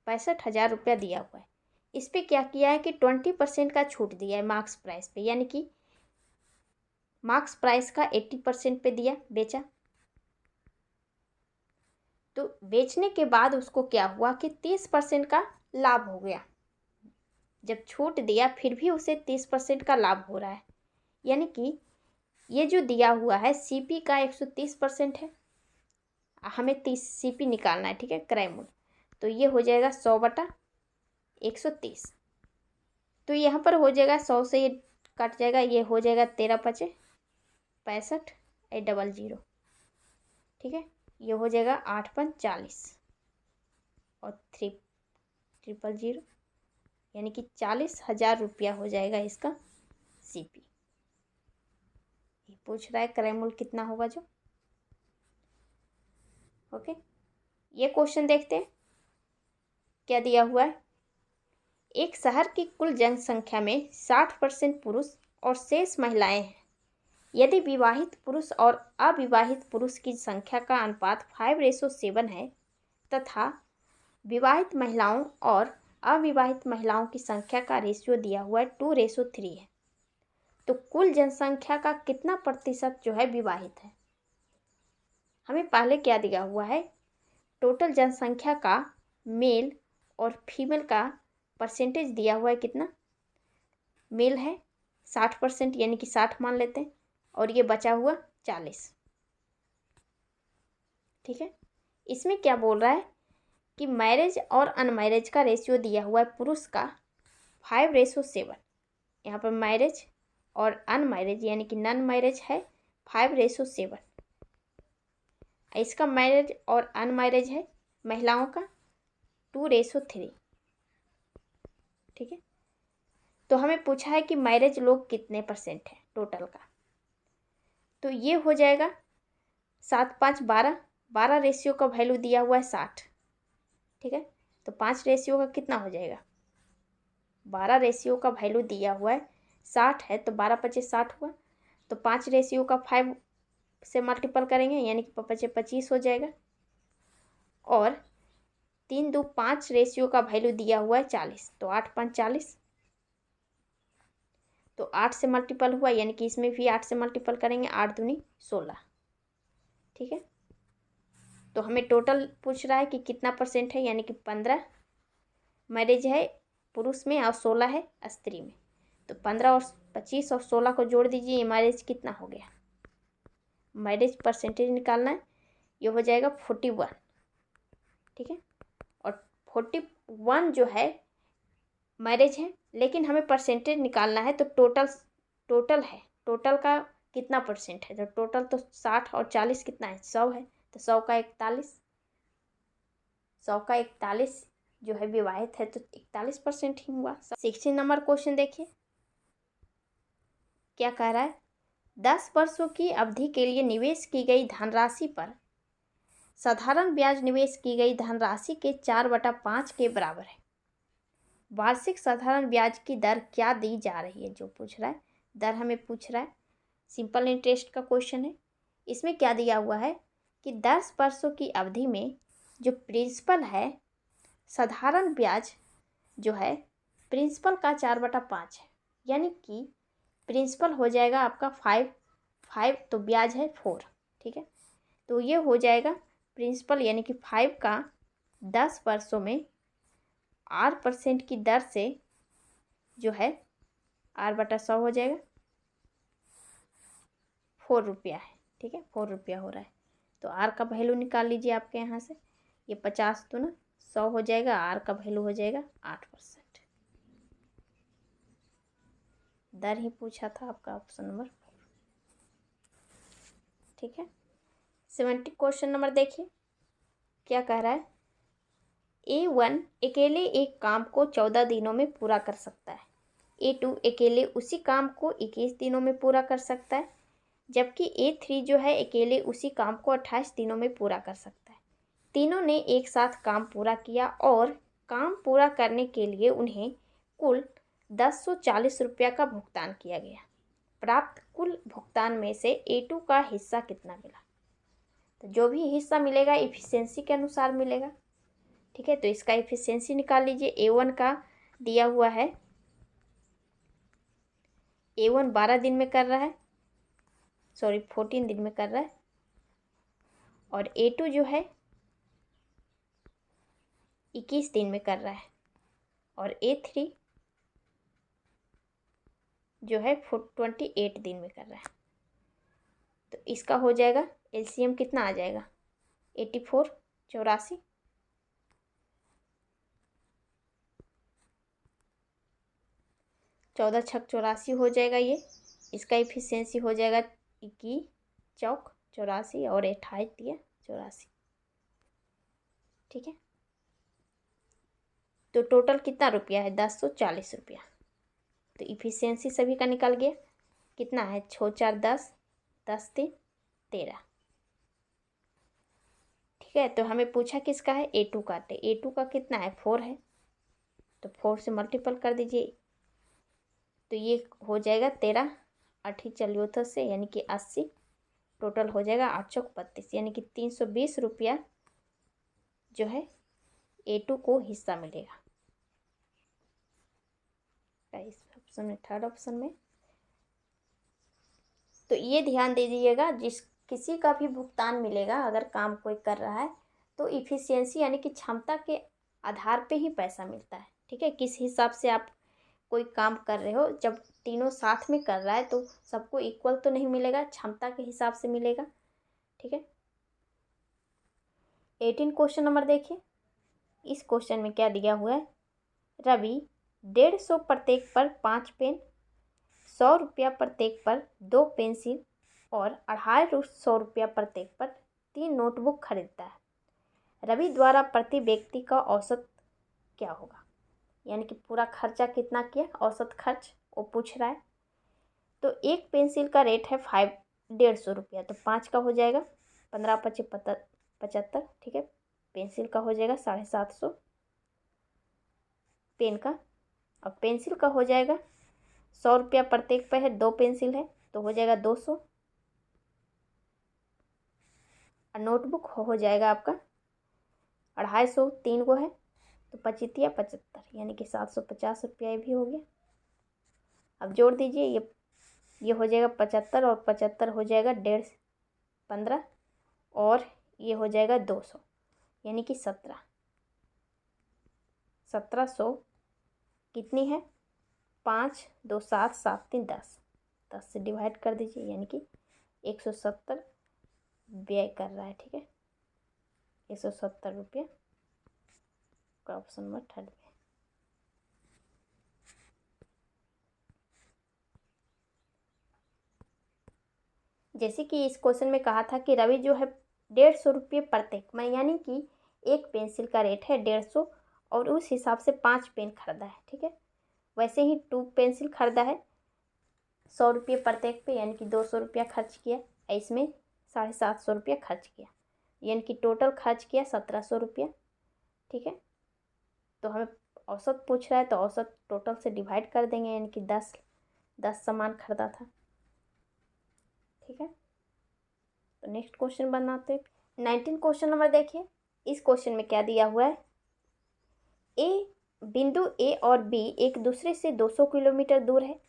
65,000 रुपया दिया हुआ है। इस पर क्या किया है कि 20% का छूट दिया है मार्क्स प्राइस पे, यानी कि मार्क्स प्राइस का 80% पे दिया, बेचा। तो बेचने के बाद उसको क्या हुआ कि 30% का लाभ हो गया। जब छूट दिया फिर भी उसे 30% का लाभ हो रहा है, यानी कि ये जो दिया हुआ है सीपी का 130% है, हमें 30 सीपी निकालना है, ठीक है, क्रय मूल्य। तो ये हो जाएगा 100/130। तो यहाँ पर हो जाएगा 100 से ये कट जाएगा, ये हो जाएगा 13×5 65 800, ठीक है। ये हो जाएगा 8×5 40 और 300, यानी कि 40,000 रुपया हो जाएगा इसका सीपी। ये पूछ रहा है क्रय मूल्य कितना होगा जो, ओके। ये क्वेश्चन देखते हैं क्या दिया हुआ है। एक शहर की कुल जनसंख्या में 60% पुरुष और शेष महिलाएं हैं। यदि विवाहित पुरुष और अविवाहित पुरुष की संख्या का अनुपात 5:7 है तथा विवाहित महिलाओं और अविवाहित महिलाओं की संख्या का रेशियो दिया हुआ है 2:3 है, तो कुल जनसंख्या का कितना प्रतिशत जो है विवाहित है। हमें पहले क्या दिया हुआ है, टोटल जनसंख्या का मेल और फीमेल का परसेंटेज दिया हुआ है। कितना मेल है 60%, यानी कि 60 मान लेते हैं, और ये बचा हुआ 40, ठीक है। इसमें क्या बोल रहा है कि मैरिज और अनमैरिज का रेशियो दिया हुआ है पुरुष का 5:7, यहाँ पर मैरिज और अनमैरिज यानी कि नॉन मैरिज है 5:7। इसका मैरिज और अनमैरिज है महिलाओं का 2:3, ठीक है। तो हमें पूछा है कि मैरिज लोग कितने परसेंट है टोटल का, तो ये हो जाएगा 7×5 12 रेशियो का वैल्यू दिया हुआ है 60, ठीक है। तो 5 रेशियो का कितना हो जाएगा, 12 रेशियो का वैल्यू दिया हुआ है 60 है, तो 12×5 60 हुआ। तो 5 रेशियो का 5 से मल्टीपल करेंगे, यानी कि 5×5 25 हो जाएगा, और 3×2 5 रेशियो का वैल्यू दिया हुआ है 40, तो 8×5 40, तो 8 से मल्टीपल हुआ, यानी कि इसमें भी 8 से मल्टीपल करेंगे, 8×2 16, ठीक है। तो हमें टोटल पूछ रहा है कि कितना परसेंट है, यानी कि 15 मैरिज है पुरुष में और 16 है स्त्री में। तो 15 और 25 और 16 को जोड़ दीजिए, ये मैरिज कितना हो गया, मैरिज परसेंटेज निकालना है, ये हो जाएगा 41, ठीक है। और 41 जो है मैरिज है, लेकिन हमें परसेंटेज निकालना है, तो टोटल है, टोटल का कितना परसेंट है, तो टोटल तो 60 और 40 कितना है 100 है, तो 100 का 41 जो है विवाहित है, तो 41% ही हुआ। 16 नंबर क्वेश्चन देखिए क्या कह रहा है। 10 वर्षों की अवधि के लिए निवेश की गई धनराशि पर साधारण ब्याज निवेश की गई धनराशि के 4/5 के बराबर है। वार्षिक साधारण ब्याज की दर क्या दी जा रही है, जो पूछ रहा है, दर हमें पूछ रहा है, सिंपल इंटरेस्ट का क्वेश्चन है। इसमें क्या दिया हुआ है कि 10 वर्षों की अवधि में जो प्रिंसिपल है, साधारण ब्याज जो है प्रिंसिपल का 4/5 है, यानी कि प्रिंसिपल हो जाएगा आपका 5 तो ब्याज है 4, ठीक है। तो ये हो जाएगा प्रिंसिपल, यानी कि 5 का 10 वर्षों में 8% की दर से जो है 8/100 हो जाएगा, 4 रुपया है, ठीक है, 4 रुपया हो रहा है। तो आर का वैल्यू निकाल लीजिए आपके यहाँ से। ये 50 तो ना 100 हो जाएगा, आर का वैल्यू हो जाएगा 8%। दर ही पूछा था आपका ऑप्शन नंबर 4, ठीक है। 70 क्वेश्चन नंबर देखिए क्या कह रहा है। A1 अकेले एक काम को 14 दिनों में पूरा कर सकता है। A2 अकेले उसी काम को 21 दिनों में पूरा कर सकता है, जबकि A3 जो है अकेले उसी काम को 28 दिनों में पूरा कर सकता है। तीनों ने एक साथ काम पूरा किया और काम पूरा करने के लिए उन्हें कुल 1040 रुपया का भुगतान किया गया। प्राप्त कुल भुगतान में से A2 का हिस्सा कितना मिला। तो जो भी हिस्सा मिलेगा इफिशियंसी के अनुसार मिलेगा, ठीक है। तो इसका इफिशियंसी निकाल लीजिए। A1 का दिया हुआ है, A1 12 दिन में कर रहा है, 14 दिन में कर रहा है, और A2 जो है 21 दिन में कर रहा है, और A3 जो है 28 दिन में कर रहा है। तो इसका हो जाएगा LCM कितना आ जाएगा 84, 84, 14 छक 84 हो जाएगा ये। इसका इफिशियंसी हो जाएगा 21 चौक 84 और 28 दिया 84, ठीक है। तो टोटल कितना रुपया है 1040 रुपया। तो इफिशियंसी सभी का निकल गया, कितना है 6 4 10, 10 3 13, ठीक है। तो हमें पूछा किसका है A2 का। तो A2 का कितना है 4 है, तो 4 से मल्टीपल कर दीजिए। तो ये हो जाएगा 13 8 चलिए से यानी कि 80, टोटल हो जाएगा 8 चौक 32 यानी कि 320 रुपया जो है A2 को हिस्सा मिलेगा। इस ऑप्शन में, थर्ड ऑप्शन में। तो ये ध्यान दे दीजिएगा, जिस किसी का भी भुगतान मिलेगा अगर काम कोई कर रहा है तो इफिशियंसी यानी कि क्षमता के आधार पे ही पैसा मिलता है, ठीक है। किस हिसाब से आप कोई काम कर रहे हो, जब तीनों साथ में कर रहा है तो सबको इक्वल तो नहीं मिलेगा, क्षमता के हिसाब से मिलेगा, ठीक है। 18 क्वेश्चन नंबर देखिए। इस क्वेश्चन में क्या दिया हुआ है। रवि 150 प्रत्येक पर 5 पेन, 100 रुपया प्रत्येक पर 2 पेंसिल और 250 रुपया प्रत्येक पर 3 नोटबुक खरीदता है। रवि द्वारा प्रति व्यक्ति का औसत क्या होगा, यानी कि पूरा खर्चा कितना किया, औसत खर्च वो पूछ रहा है। तो एक पेंसिल का रेट है 150 रुपया, तो 5 का हो जाएगा 15 25 75, ठीक है। पेंसिल का हो जाएगा 750 पेन का, और पेंसिल का हो जाएगा 100 रुपया प्रत्येक पे है, 2 पेंसिल है तो हो जाएगा 200, और नोटबुक हो जाएगा आपका 250, 3 को है तो 25 75 यानी कि 750 रुपया ये भी हो गया। अब जोड़ दीजिए, ये हो जाएगा 75 और 75 हो जाएगा 1.5 15 और ये हो जाएगा 200 यानी कि 1700 कितनी है 5 2 7 7 3 10, 10 से डिवाइड कर दीजिए यानी कि 170 व्यय कर रहा है, ठीक है। 170 रुपया का ऑप्शन नंबर 3 में। जैसे कि इस क्वेश्चन में कहा था कि रवि जो है 150 रुपये प्रत्येक में, यानी कि एक पेंसिल का रेट है 150 और उस हिसाब से 5 पेन खरीदा है, ठीक है। वैसे ही 2 पेंसिल खरीदा है 100 रुपये प्रत्येक पे यानी कि 200 रुपया खर्च किया, इसमें 750 रुपया खर्च किया यानी कि टोटल खर्च किया 1700 रुपया, ठीक है। तो हमें औसत पूछ रहा है तो औसत टोटल से डिवाइड कर देंगे यानी कि 10 सामान खरीदा था, ठीक है। तो नेक्स्ट क्वेश्चन बनाते हैं। 19 क्वेश्चन नंबर देखिए। इस क्वेश्चन में क्या दिया हुआ है। बिंदु ए और बी एक दूसरे से 200 किलोमीटर दूर है।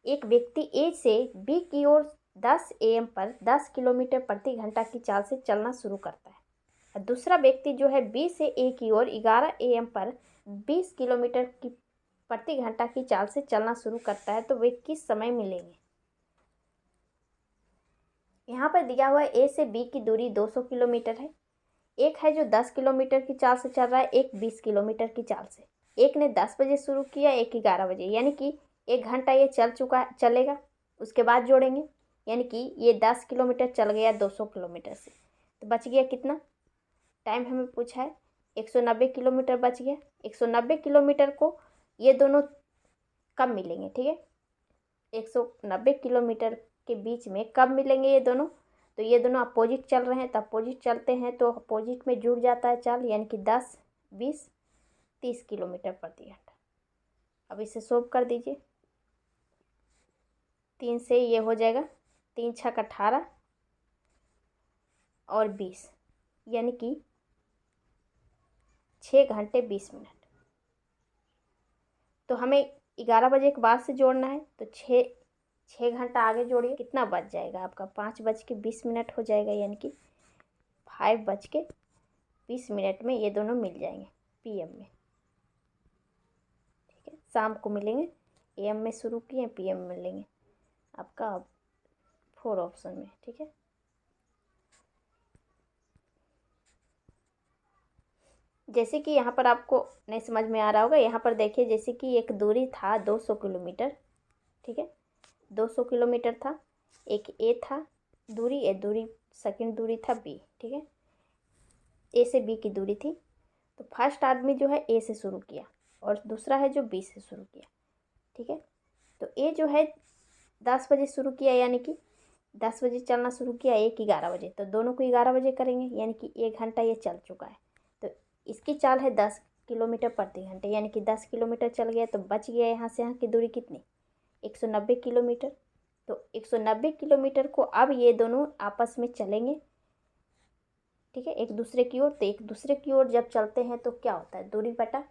एक व्यक्ति ए से बी की ओर 10 AM पर 10 किलोमीटर प्रति घंटा की चाल से चलना शुरू करता है, और दूसरा व्यक्ति जो है बी से ए की ओर 11 AM पर 20 किलोमीटर की प्रति घंटा की चाल से चलना शुरू करता है, तो वे किस समय मिलेंगे। यहाँ पर दिया हुआ है ए से बी की दूरी 200 किलोमीटर है। एक है जो 10 किलोमीटर की चाल से चल रहा है, एक 20 किलोमीटर की चाल से। एक ने 10 बजे शुरू किया, एक 11 बजे, यानी कि 1 घंटा ये चलेगा। उसके बाद जोड़ेंगे, यानी कि ये 10 किलोमीटर चल गया 200 किलोमीटर से, तो बच गया कितना टाइम हमें पूछा है, 190 किलोमीटर बच गया। 190 किलोमीटर को ये दोनों कब मिलेंगे, ठीक है, 190 किलोमीटर के बीच में कब मिलेंगे ये दोनों, तो ये दोनों अपोजिट चल रहे हैं, तो अपोजिट चलते हैं तो अपोजिट में जुड़ जाता है चाल, यानी कि 10, 20, 30 किलोमीटर प्रति घंटा। अब इसे सोल्व कर दीजिए। 3 से ये हो जाएगा 3 छक 18 और 20, यानी कि 6 घंटे 20 मिनट। तो हमें 11 बजे के बाद से जोड़ना है, तो 6 घंटा आगे जोड़िए, कितना बच जाएगा आपका, 5:20 हो जाएगा, यानी कि 5:20 में ये दोनों मिल जाएंगे PM में, ठीक है। शाम को मिलेंगे, AM में शुरू किए PM में मिलेंगे आपका 4 ऑप्शन में, ठीक है। जैसे कि यहाँ पर आपको नहीं समझ में आ रहा होगा, यहाँ पर देखिए, जैसे कि एक दूरी था 200 किलोमीटर, ठीक है, 200 किलोमीटर था, एक ए था दूरी, ए दूरी सेकंड दूरी था B, ठीक है, ए से B की दूरी थी। तो फर्स्ट आदमी जो है ए से शुरू किया और दूसरा है जो B से शुरू किया, ठीक है। तो ए जो है 10 बजे शुरू किया, यानी कि 10 बजे चलना शुरू किया, एक 11 बजे, तो दोनों को 11 बजे करेंगे, यानी कि 1 घंटा ये चल चुका है। तो इसकी चाल है 10 किलोमीटर प्रति घंटे, यानी कि 10 किलोमीटर चल गया, तो बच गया यहाँ से यहाँ की दूरी कितनी, 190 किलोमीटर। तो 190 किलोमीटर को अब ये दोनों आपस में चलेंगे, ठीक है, एक दूसरे की ओर। तो एक दूसरे की ओर जब चलते हैं तो क्या होता है, दूरी बटा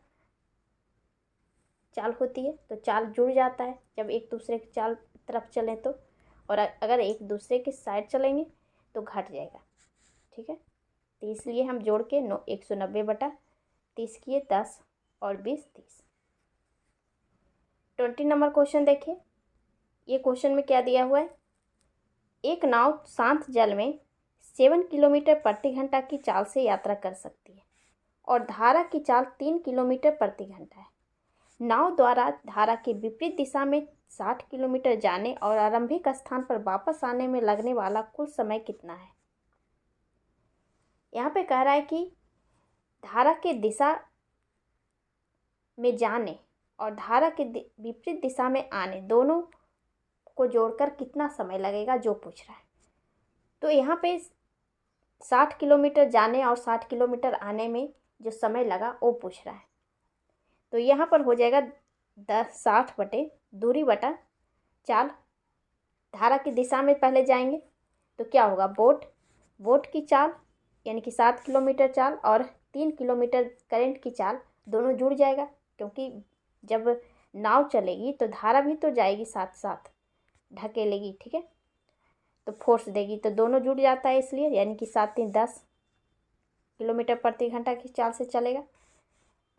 चाल होती है, तो चाल जुड़ जाता है जब एक दूसरे की चाल तरफ चलें तो, और अगर एक दूसरे के साइड चलेंगे तो घट जाएगा, ठीक है। तो इसलिए हम जोड़ के 190/30 किए, 10 और 20 30। 20 नंबर क्वेश्चन देखिए। ये क्वेश्चन में क्या दिया हुआ है, एक नाव शांत जल में 7 किलोमीटर प्रति घंटा की चाल से यात्रा कर सकती है और धारा की चाल 3 किलोमीटर प्रति घंटा है। नाव द्वारा धारा के विपरीत दिशा में 60 किलोमीटर जाने और आरंभिक स्थान पर वापस आने में लगने वाला कुल समय कितना है। यहाँ पे कह रहा है कि धारा के दिशा में जाने और धारा के विपरीत दिशा में आने, दोनों को जोड़कर कितना समय लगेगा, जो पूछ रहा है। तो यहाँ पे 60 किलोमीटर जाने और 60 किलोमीटर आने में जो समय लगा वो पूछ रहा है। तो यहाँ पर हो जाएगा 60 बटे दूरी बटा चाल। धारा की दिशा में पहले जाएंगे तो क्या होगा, बोट की चाल, यानी कि 7 किलोमीटर चाल, और 3 किलोमीटर करंट की चाल, दोनों जुड़ जाएगा, क्योंकि जब नाव चलेगी तो धारा भी तो जाएगी साथ साथ, ढकेलेगी, ठीक है, तो फोर्स देगी, तो दोनों जुड़ जाता है, इसलिए यानी कि 7 3 10 किलोमीटर प्रति घंटा की चाल से चलेगा।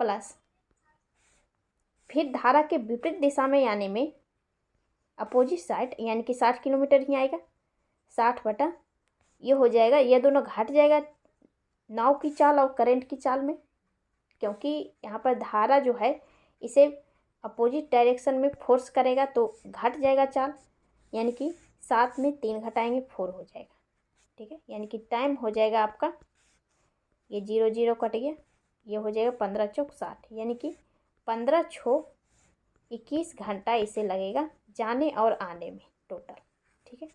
प्लस फिर धारा के विपरीत दिशा में आने में अपोजिट साइड, यानी कि 60 किलोमीटर ही आएगा, 60 बटा ये हो जाएगा, ये दोनों घट जाएगा नाव की चाल और करंट की चाल में, क्योंकि यहाँ पर धारा जो है इसे अपोजिट डायरेक्शन में फोर्स करेगा, तो घट जाएगा चाल, यानी कि 7 में 3 घटाएंगे 4 हो जाएगा, ठीक है। यानी कि टाइम हो जाएगा आपका, ये 0 0 कट गया, ये हो जाएगा 15 चौक 60, यानी कि 15 छो 21 घंटा इसे लगेगा जाने और आने में टोटल, ठीक है।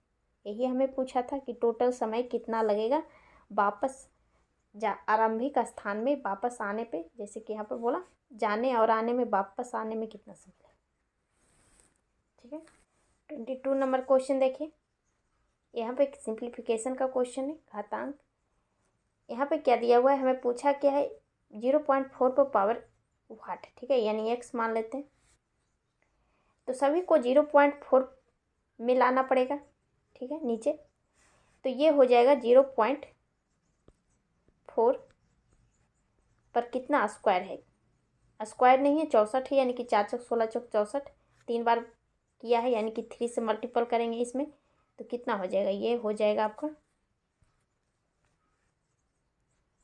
यही हमें पूछा था कि टोटल समय कितना लगेगा वापस आरंभिक स्थान में वापस आने पे, जैसे कि यहाँ पर बोला जाने और आने में, वापस आने में कितना समय लगेगा, ठीक है। 22 नंबर क्वेश्चन देखिए। यहाँ पे सिंप्लीफिकेशन का क्वेश्चन है, घातांक। यहाँ पे क्या दिया हुआ है, हमें पूछा क्या है, 0.4 पर पावर वाट, ठीक है, यानी x मान लेते हैं, तो सभी को 0.4 में लाना पड़ेगा, ठीक है, नीचे। तो ये हो जाएगा 0.4 पर कितना स्क्वायर है, स्क्वायर नहीं है, 64 है, यानी कि 4 चौक 16 चौक 64, 3 बार किया है, यानी कि 3 से मल्टीपल करेंगे इसमें तो कितना हो जाएगा, ये हो जाएगा आपका,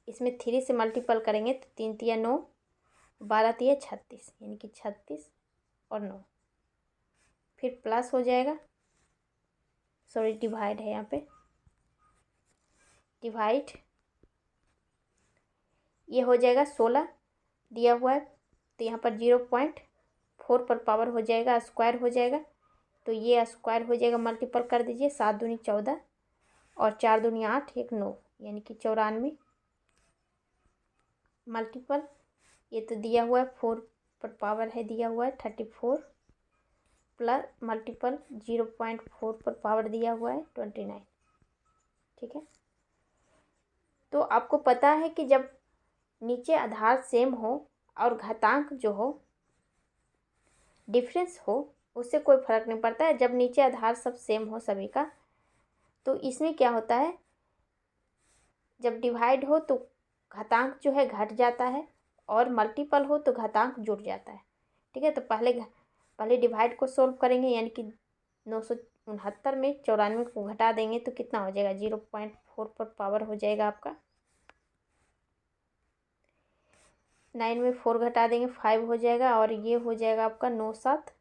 इसमें 3 से मल्टीपल करेंगे तो 3 तिया 9, 12 तिया 36, यानी कि 36 और 9, फिर प्लस हो जाएगा, सॉरी डिवाइड है यहाँ पे, डिवाइड, ये हो जाएगा 16 दिया हुआ है, तो यहाँ पर 0.4 पर पावर हो जाएगा, स्क्वायर हो जाएगा, तो ये स्क्वायर हो जाएगा, मल्टीपल कर दीजिए, 7 दूनी 14 और 4 दूनी 8, 1 9, यानी कि 94, मल्टीपल, ये तो दिया हुआ है 4 पर पावर है दिया हुआ है 34, प्लस मल्टीपल 0.4 पर पावर दिया हुआ है 29, ठीक है। तो आपको पता है कि जब नीचे आधार सेम हो और घातांक जो हो डिफरेंस हो, उससे कोई फर्क नहीं पड़ता है। जब नीचे आधार सब सेम हो सभी का, तो इसमें क्या होता है, जब डिवाइड हो तो घातांक जो है घट जाता है और मल्टीपल हो तो घातांक जुड़ जाता है, ठीक है। तो पहले डिवाइड को सोल्व करेंगे, यानी कि 969 में 94 को घटा देंगे तो कितना हो जाएगा, 0.4 पर पावर हो जाएगा आपका, 9 में 4 घटा देंगे 5 हो जाएगा, और ये हो जाएगा आपका 9 7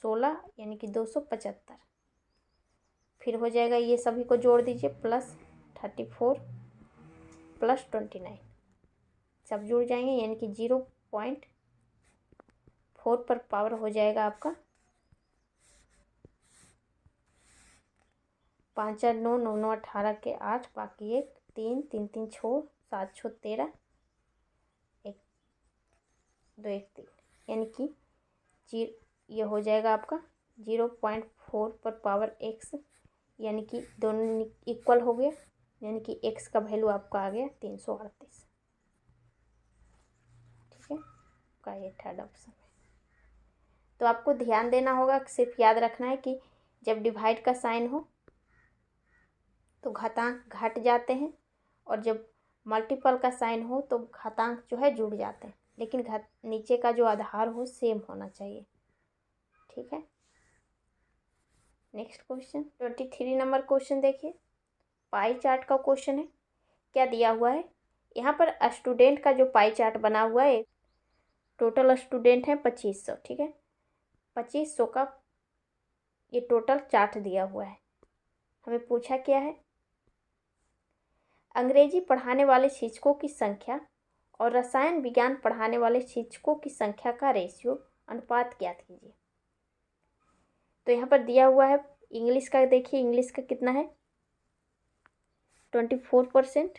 16, यानी कि 275, फिर हो जाएगा, ये सभी को जोड़ दीजिए, प्लस 34 प्लस 29, सब जुड़ जाएंगे, यानी कि 0.4 पर पावर हो जाएगा आपका 5 4 9 9 9 18 के 8, बाकी 1 3 3 3 6 7 6 13 1 2 1 3, यानी कि ये हो जाएगा आपका 0.4 पर पावर x, यानी कि दोनों इक्वल हो गया, यानी कि x का वैल्यू आपका आ गया 338, ठीक है। का ये थर्ड ऑप्शन है। तो आपको ध्यान देना होगा, सिर्फ याद रखना है कि जब डिवाइड का साइन हो तो घातांक घट जाते हैं, और जब मल्टीपल का साइन हो तो घातांक जो है जुड़ जाते हैं, लेकिन नीचे का जो आधार हो सेम होना चाहिए, ठीक है। नेक्स्ट क्वेश्चन 23 नंबर क्वेश्चन देखिए, पाई चार्ट का क्वेश्चन है। क्या दिया हुआ है यहाँ पर, स्टूडेंट का जो पाई चार्ट बना हुआ है, टोटल स्टूडेंट है 2500, ठीक है। 2500 का ये टोटल चार्ट दिया हुआ है। हमें पूछा क्या है, अंग्रेजी पढ़ाने वाले शिक्षकों की संख्या और रसायन विज्ञान पढ़ाने वाले शिक्षकों की संख्या का रेशियो अनुपात ज्ञात कीजिए। तो यहाँ पर दिया हुआ है, इंग्लिश का देखिए, इंग्लिश का कितना है 24%,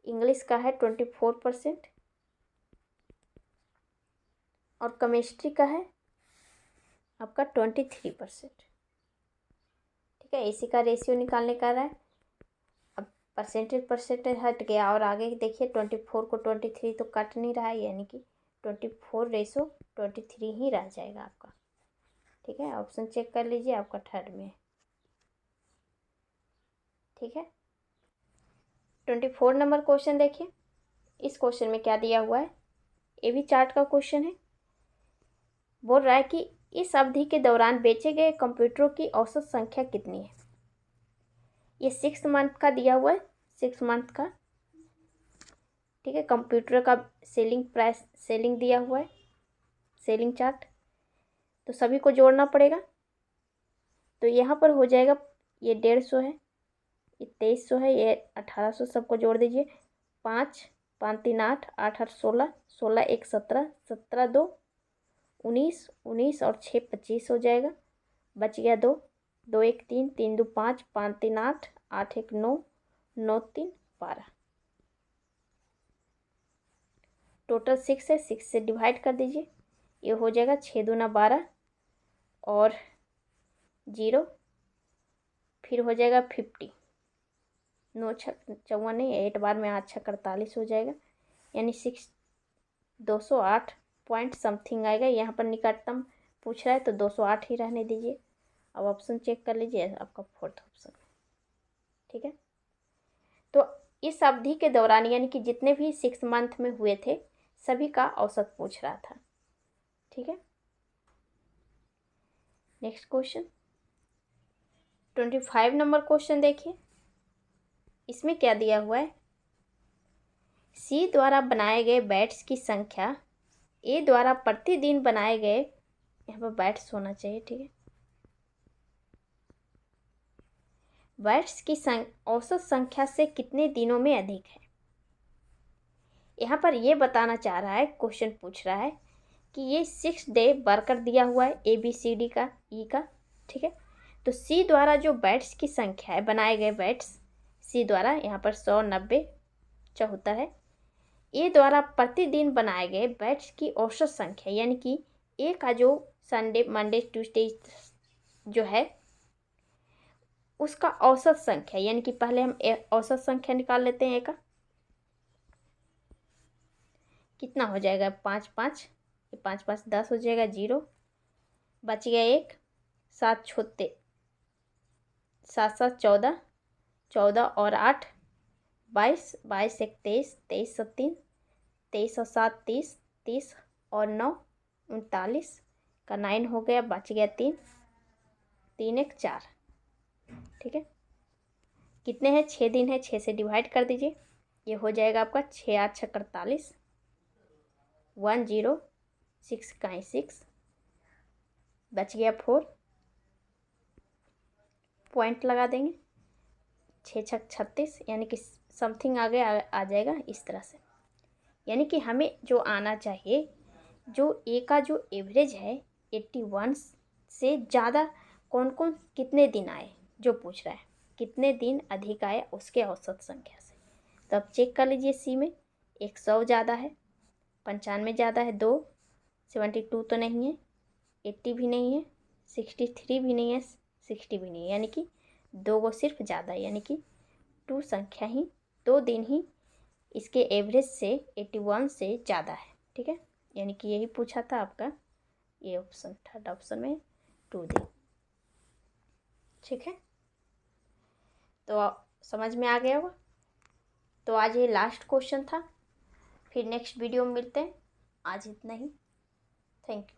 इंग्लिश का है 24%, और केमिस्ट्री का है आपका 23%, ठीक है। इसी का रेशियो निकालने का रहा है। अब परसेंटेज हट गया, और आगे देखिए 24 को 23 तो कट नहीं रहा है, यानी कि 24:23 ही रह जाएगा आपका, ठीक है। ऑप्शन चेक कर लीजिए, आपका थर्ड में है, ठीक है। 24 नंबर क्वेश्चन देखिए, इस क्वेश्चन में क्या दिया हुआ है, ये भी चार्ट का क्वेश्चन है। बोल रहा है कि इस अवधि के दौरान बेचे गए कंप्यूटरों की औसत संख्या कितनी है। ये 6 मंथ का दिया हुआ है, 6 मंथ का, ठीक है। कंप्यूटर का सेलिंग प्राइस, सेलिंग दिया हुआ है, सेलिंग चार्ट, तो सभी को जोड़ना पड़ेगा। तो यहाँ पर हो जाएगा, ये 150 है, ये 2300 है, ये 1800, सबको जोड़ दीजिए, 5 5 3 8 8 8 16 16 1 17 17 2 19 19 और 6 25 हो जाएगा, बच गया 2 2 1 3 3 2 5 5 3 8 8 1 9 9 3 12, टोटल 6 है, 6 से डिवाइड कर दीजिए, ये हो जाएगा 6 दूना 12 और 0, फिर हो जाएगा 50, 9 6 54 नहीं, 8 बार में 8 6 48 हो जाएगा, यानी 208 पॉइंट समथिंग आएगा। यहाँ पर निकटतम पूछ रहा है तो 208 ही रहने दीजिए। अब ऑप्शन चेक कर लीजिए, आपका फोर्थ ऑप्शन, ठीक है। तो इस अवधि के दौरान, यानी कि जितने भी 6 मंथ में हुए थे, सभी का औसत पूछ रहा था, ठीक है। नेक्स्ट क्वेश्चन 25 नंबर क्वेश्चन देखिए, इसमें क्या दिया हुआ है, सी द्वारा बनाए गए बैट्स की संख्या ए द्वारा प्रतिदिन बनाए गए, यहाँ पर बैट्स होना चाहिए, ठीक है, बैट्स की औसत संख्या से कितने दिनों में अधिक है। यहाँ पर ये बताना चाह रहा है, क्वेश्चन पूछ रहा है कि ये 6 डे वर्कर दिया हुआ है ABCD का ई का, ठीक है। तो सी द्वारा जो बैट्स की संख्या है, बनाए गए बैट्स सी द्वारा, यहाँ पर 100, 90, 74 है। ए द्वारा प्रतिदिन बनाए गए बैट्स की औसत संख्या, यानी कि ए का जो संडे, मंडे, ट्यूसडे जो है उसका औसत संख्या, यानी कि पहले हम औसत संख्या निकाल लेते हैं ए का, कितना हो जाएगा, 5 5, 5 5 10 हो जाएगा, 0 बच गया 1, 7 छोते 7 7 14, 14 और 8 22, 22 1 23, 23 और 3 23 और 7 30, 30 और 9 39 का 9 हो गया, बच गया 3, 3 1 4, ठीक है। कितने हैं, 6 दिन है, 6 से डिवाइड कर दीजिए, ये हो जाएगा आपका 6 8 6 48, 1 0 6 का 6, बच गया 4, पॉइंट लगा देंगे, 6 6 36, यानी कि समथिंग आगे आ जाएगा इस तरह से। यानी कि हमें जो आना चाहिए, जो ए का जो एवरेज है 81 से ज़्यादा कौन कौन कितने दिन आए, जो पूछ रहा है कितने दिन अधिक आए उसके औसत संख्या से। तो अब चेक कर लीजिए, सी में 100 ज़्यादा है, 95 ज़्यादा है, 2 72 तो नहीं है, 80 भी नहीं है, 63 भी नहीं है, 60 भी नहीं है, यानी कि 2 को सिर्फ ज़्यादा है, यानी कि 2 संख्या ही 2 दिन ही इसके एवरेज से 81 से ज़्यादा है, ठीक है। यानी कि यही पूछा था आपका, ये ऑप्शन, थर्ड ऑप्शन में 2 दिन, ठीक है। तो समझ में आ गया होगा। तो आज ये लास्ट क्वेश्चन था, फिर नेक्स्ट वीडियो में मिलते हैं। आज इतना ही, थैंक यू।